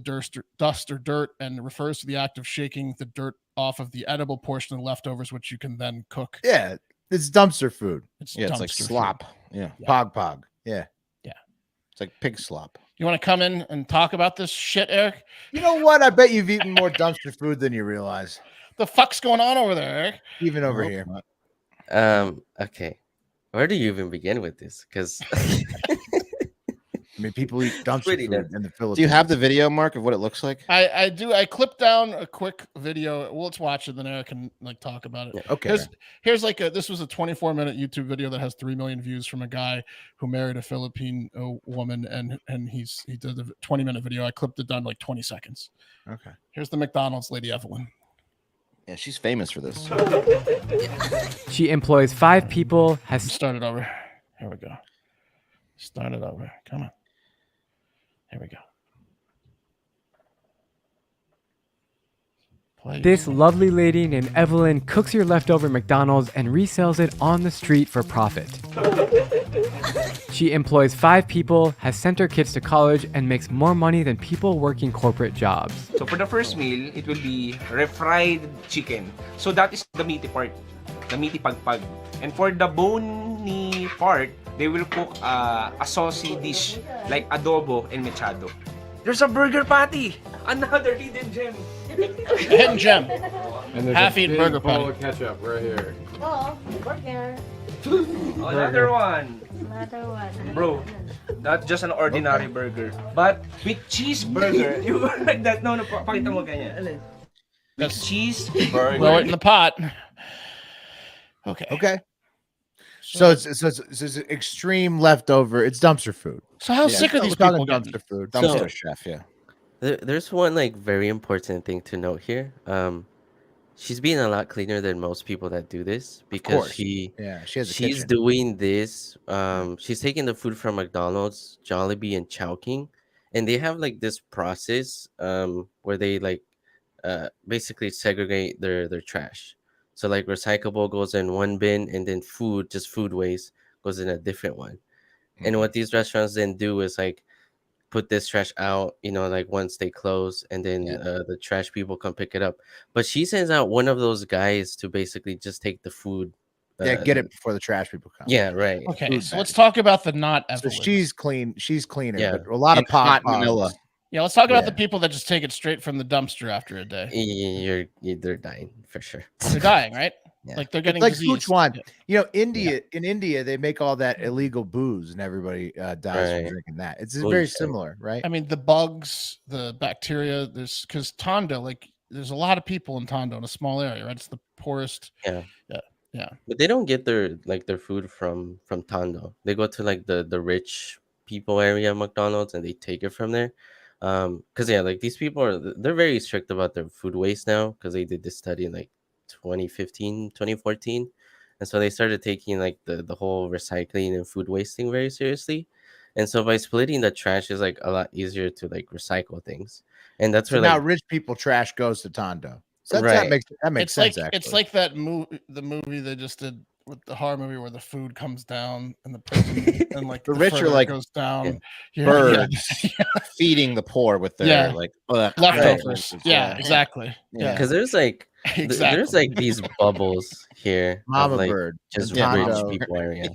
dust or dirt, and refers to the act of shaking the dirt off of the edible portion of the leftovers, which you can then cook. Yeah, it's dumpster food. It's like slop. Yeah. Pagpag. Yeah. It's like pig slop. You want to come in and talk about this shit, Eric? You know what? I bet you've eaten more dumpster food than you realize. The fuck's going on over there, Eric? Even over here. Okay. Where do you even begin with this? Because I mean, people eat dumpster food in the Philippines. Do you have the video, Mark, of what it looks like? I do. I clipped down a quick video. Well, let's watch it, then Eric can like talk about it. Okay. Here's like this was a 24-minute YouTube video that has 3 million views from a guy who married a Filipino woman, and he did a 20-minute video. I clipped it down like 20 seconds. Okay. Here's the McDonald's lady, Evelyn. Yeah, she's famous for this. She employs 5 people. Has started over. Here we go. Start it over. Come on. Here we go. This lovely lady named Evelyn cooks your leftover McDonald's and resells it on the street for profit. She employs 5 people, has sent her kids to college, and makes more money than people working corporate jobs. So for the first meal, it will be refried chicken. So that is the meaty part, the meaty pagpag. And for the bony part, they will cook a saucy dish like adobo and mechado. There's a burger patty! Another hidden gem! Hidden gem! And there's half-eaten burger bowl patty. of ketchup right here. Oh, burger. Another one! Another one. Bro, not just an ordinary burger, but with cheeseburger. You like that? No, pakita mo ganyan. With cheeseburger. Throw it in the pot. Okay. So it's extreme leftover. It's dumpster food. So how sick are these people getting? Dumpster food. Dumpster chef, yeah. There's one like very important thing to note here. She's being a lot cleaner than most people that do this because she has a she's kitchen. doing this. She's taking the food from McDonald's, Jollibee, and Chowking, and they have like this process where they like basically segregate their trash. So like recyclable goes in one bin, and then food waste goes in a different one. Mm-hmm. And what these restaurants then do is like put this trash out, like once they close, and then the trash people come pick it up. But she sends out one of those guys to basically just take the food. Get it before the trash people come. Yeah, right. Okay, so let's talk about the not Evelyn. So she's clean. She's cleaner. Yeah. But a lot of hot Pagpag. Manila. Yeah, let's talk about the people that just take it straight from the dumpster after a day. They're dying for sure. They're dying, right? Yeah. Like they're getting like disease. Sichuan. In India, they make all that illegal booze, and everybody dies from drinking that. It's very similar, right? I mean, the bugs, the bacteria. Because Tondo, like, there's a lot of people in Tondo in a small area, right? It's the poorest. Yeah. Yeah. But they don't get their food from Tondo. They go to like the rich people area of McDonald's and they take it from there. Because yeah, like these people they're very strict about their food waste now because they did this study in like 2015, 2014. And so they started taking like the whole recycling and food wasting very seriously. And so by splitting the trash is like a lot easier to like recycle things. And that's So where now like rich people trash goes to Tondo. So Right. that makes It's sense. like actually, it's like that the movie they just did with the horror movie where the food comes down in the prison and like The rich are further it like goes down. birds feeding the poor with their Yeah. like leftovers. Yeah, exactly. Yeah. because there's like Exactly. there's like these bubbles here Mama of like bird just and Tondo. rich people area.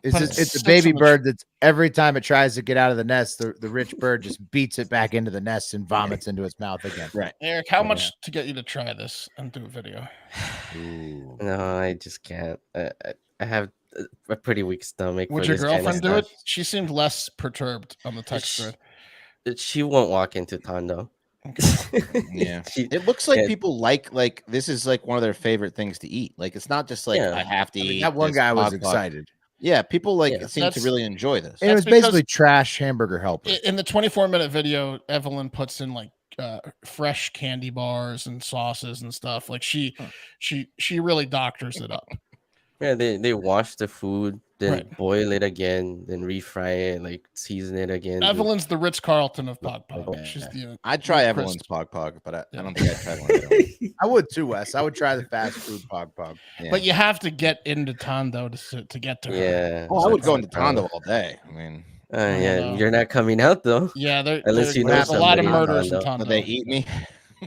But It's it's a so baby much- bird that's every time it tries to get out of the nest, the rich bird just beats it back into the nest and vomits into its mouth again. Right. Eric, how much to get you to try this and do a video? No, I just can't. I have a pretty weak stomach. Would for your this kind of girlfriend do it? stuff. She seemed less perturbed on the text Sh- thread. She won't walk into Tondo. Yeah. She- It looks like yeah. people like this is like one of their favorite things to eat. Like it's not just like Yeah. I have to eat. That one this guy was hot dog. excited. Yeah, people like Yeah. seem to That's- really enjoy this. And it was That's because- basically trash hamburger helper. In the 24-minute video, Evelyn puts in like fresh candy bars and sauces and stuff. Like she really doctors it up. Yeah, they wash the food, then Right. boil it again, then refry it, like season it again. do- Evelyn's the Ritz Carlton of Pagpag. Yeah. She's the I'd try the Evelyn's crisp. Pagpag, but I Yeah. don't think I'd try one of their own. I would too, Wes. I would try the fast food Pagpag. Yeah. But you have to get into Tondo to get to her. Yeah. Oh, I would so go into it's Tondo all day. I mean, Yeah, know. you're not coming out though. Yeah, Unless you know there's a lot of somebody in murders in Tondo. Tondo. would they eat me?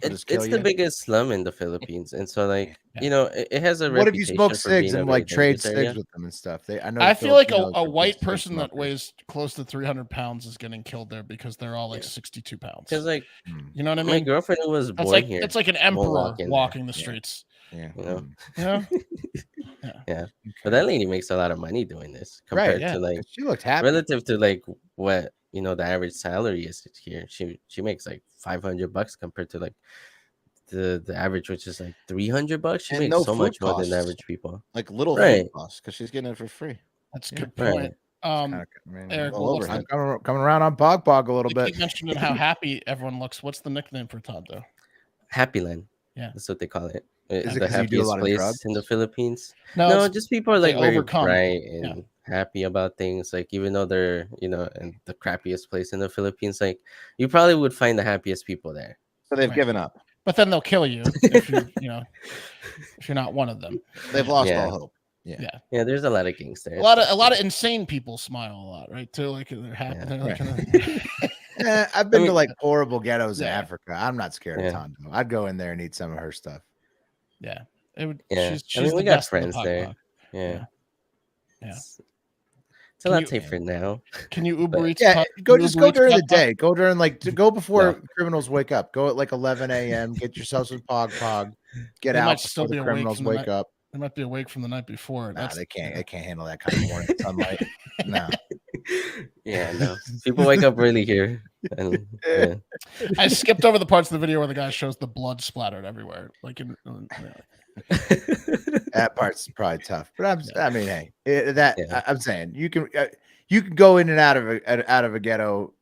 It's the biggest slum in the Philippines, and so like Yeah. you know, it has a What if you reputation smoke for cigs being a and very like trade dangerous area. cigs with them and stuff? Know I the feel like Filipinos a are big white cig person that smokers. weighs close to 300 pounds is getting killed there because they're all like 62 pounds. Because like You know what I my mean? girlfriend who was It's born like here, it's like an won't emperor walk in there. walking the Yeah. streets. Yeah. you know. Yeah. Yeah, but that lady makes a lot of money doing this compared Right? Yeah. to like She looked happy. relative to like what you know the average salary is here. She makes like $500 compared to like the average, which is like $300. She And makes no so food much more than costs. average people. Like little Right. food costs because she's getting it for free. That's a Yeah. good Right. point. Eric, all what's over the, I'm coming around on Pagpag a little you bit. keep mentioning how happy everyone looks. What's the nickname for Tondo? Happy Land. Yeah. That's what they call it. Is it The 'cause you do a happiest lot of place drugs? in the Philippines. No, No, it's- just people are they like very overcome. bright Yeah. and happy about things. Like even though they're in the crappiest place in the Philippines, like you probably would find the happiest people there. So they've Right. given up. but then they'll kill you if if you're not one of them. They've lost Yeah. all hope. Yeah. Yeah, there's a lot of gangsters. A lot of insane people smile a lot, right? Too, like they're happy. Yeah. They're like, I've been to mean- like horrible ghettos in Yeah. Africa. I'm not scared Yeah. of Tondo. I'd go in there and eat some of her stuff. yeah. It would. Yeah. She's I mean, the we got best in the friends there. Pagpag. Yeah. Yeah. It's a Can lot you- safer now. Can you Uber Eats? Yeah, Pag- go can you just Uber go Eats during the Pagpag? day. Go during go before No. criminals wake up. Go at like 11 a.m. Get yourself some Pagpag. Get They out might still before be the awake criminals from the wake night. up. They might be awake from the night before. Nah, they can't. They can't handle that kind of morning sunlight. No. Yeah, no. People wake up early here. And, yeah. I skipped over the parts of the video where the guy shows the blood splattered everywhere. Like That part's probably tough, but I mean, hey, Yeah. I'm saying you can go in and out of a ghetto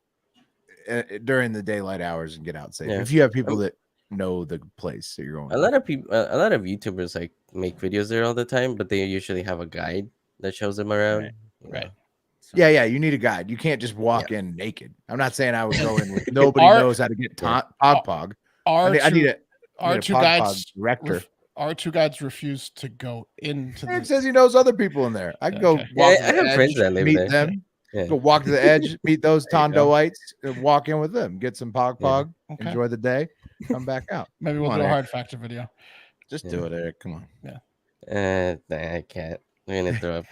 during the daylight hours and get out safe Yeah. if you have people that know the place that you're going. A lot of people, a lot of YouTubers like make videos there all the time, but they usually have a guide that shows them around. Right. Yeah, you need a guide. You can't just walk in naked. I'm not saying I would go in with nobody Our- knows how to get Pagpag. Our I need a two Pagpag guides director. Our two guides refuse to go into Eric the. says he knows other people in there. I can go Okay. walk Yeah, to the I have friends edge, that live meet there. them. Yeah. Go walk to the edge, meet those There you go. Tondoites, and walk in with them. Get some Pagpag, Okay. enjoy the day, come back out. Maybe we'll Come do on, a Eric. hard factor video. Just Yeah. do it, Eric. Come on. Nah, I can't. I'm gonna throw up.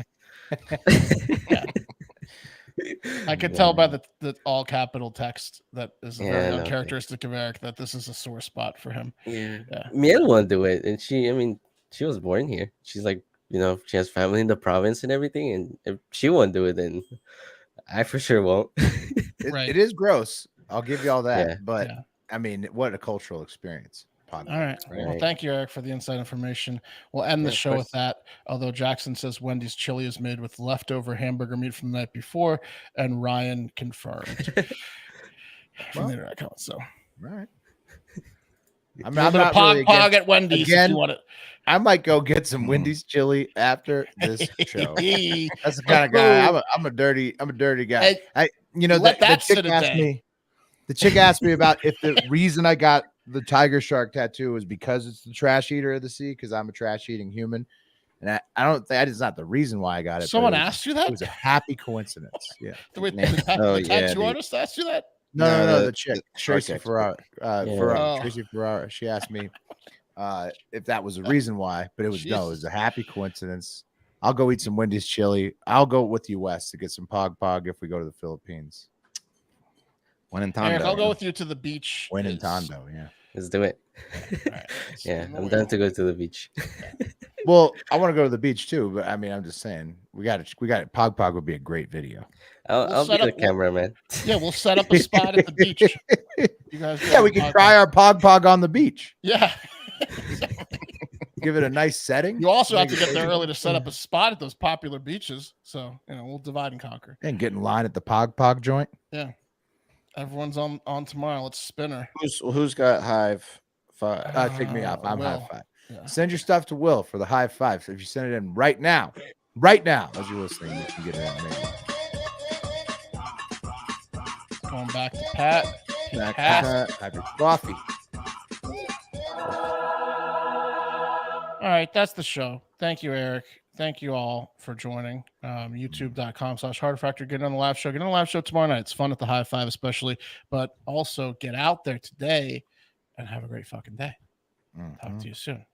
I could tell by the all capital text that is Yeah, very no, uncharacteristic of Eric that this is a sore spot for him. Yeah. Yeah. Miel won't do it, and she was born here. She's like, she has family in the province and everything, and if she won't do it, then I for sure won't. Right. It is gross. I'll give you all that. Yeah. But Yeah. I mean, what a cultural experience. Pagpag. All right. Well, thank you, Eric, for the inside information. We'll end the show with that. Although Jackson says Wendy's chili is made with leftover hamburger meat from the night before, and Ryan confirmed from the internet account. So, All right. I'm not really Pagpag at Wendy's. Again, if you want it. I might go get some Wendy's chili after this show. That's the kind of guy. I'm a dirty guy. Hey, the chick asked me about if the reason I got the tiger shark tattoo was because it's the trash eater of the sea, because I'm a trash eating human. And I don't think that is not the reason why I got it. Someone asked you that? It was a happy coincidence. Yeah. The tattoo artist asked you that? No, the chick, Tracy Ferrara. Oh. Tracy Ferrara. She asked me if that was the reason why, but it was no, it was a happy coincidence. I'll go eat some Wendy's chili. I'll go with you, Wes, to get some Pagpag if we go to the Philippines. When in Tondo. Eric, I'll go with you to the beach. When in Tondo, yeah. Let's do it. Right, yeah, I'm down to go to the beach. Well, I want to go to the beach too, but I mean, I'm just saying we got it. Pagpag would be a great video. I'll be the cameraman. Yeah, we'll set up a spot at the beach. You guys, we can try our Pagpag on the beach. Yeah. Give it a nice setting. You also have to get there early to set up a spot at those popular beaches. So we'll divide and conquer. And get in line at the Pagpag joint. Yeah. Everyone's on tomorrow. Let's spinner. Who's got high five? Take me off. I'm Will. high five. Yeah. Send your stuff to Will for the high five. So if you send it in right now, as you're listening, you can get it in. Going back to Pat. Have your coffee. All right, that's the show. Thank you, Eric. Thank you all for joining. YouTube.com/HardFactor. Get on the live show. Get on the live show tomorrow night. It's fun at the high five, especially, but also get out there today and have a great fucking day. Talk to you soon.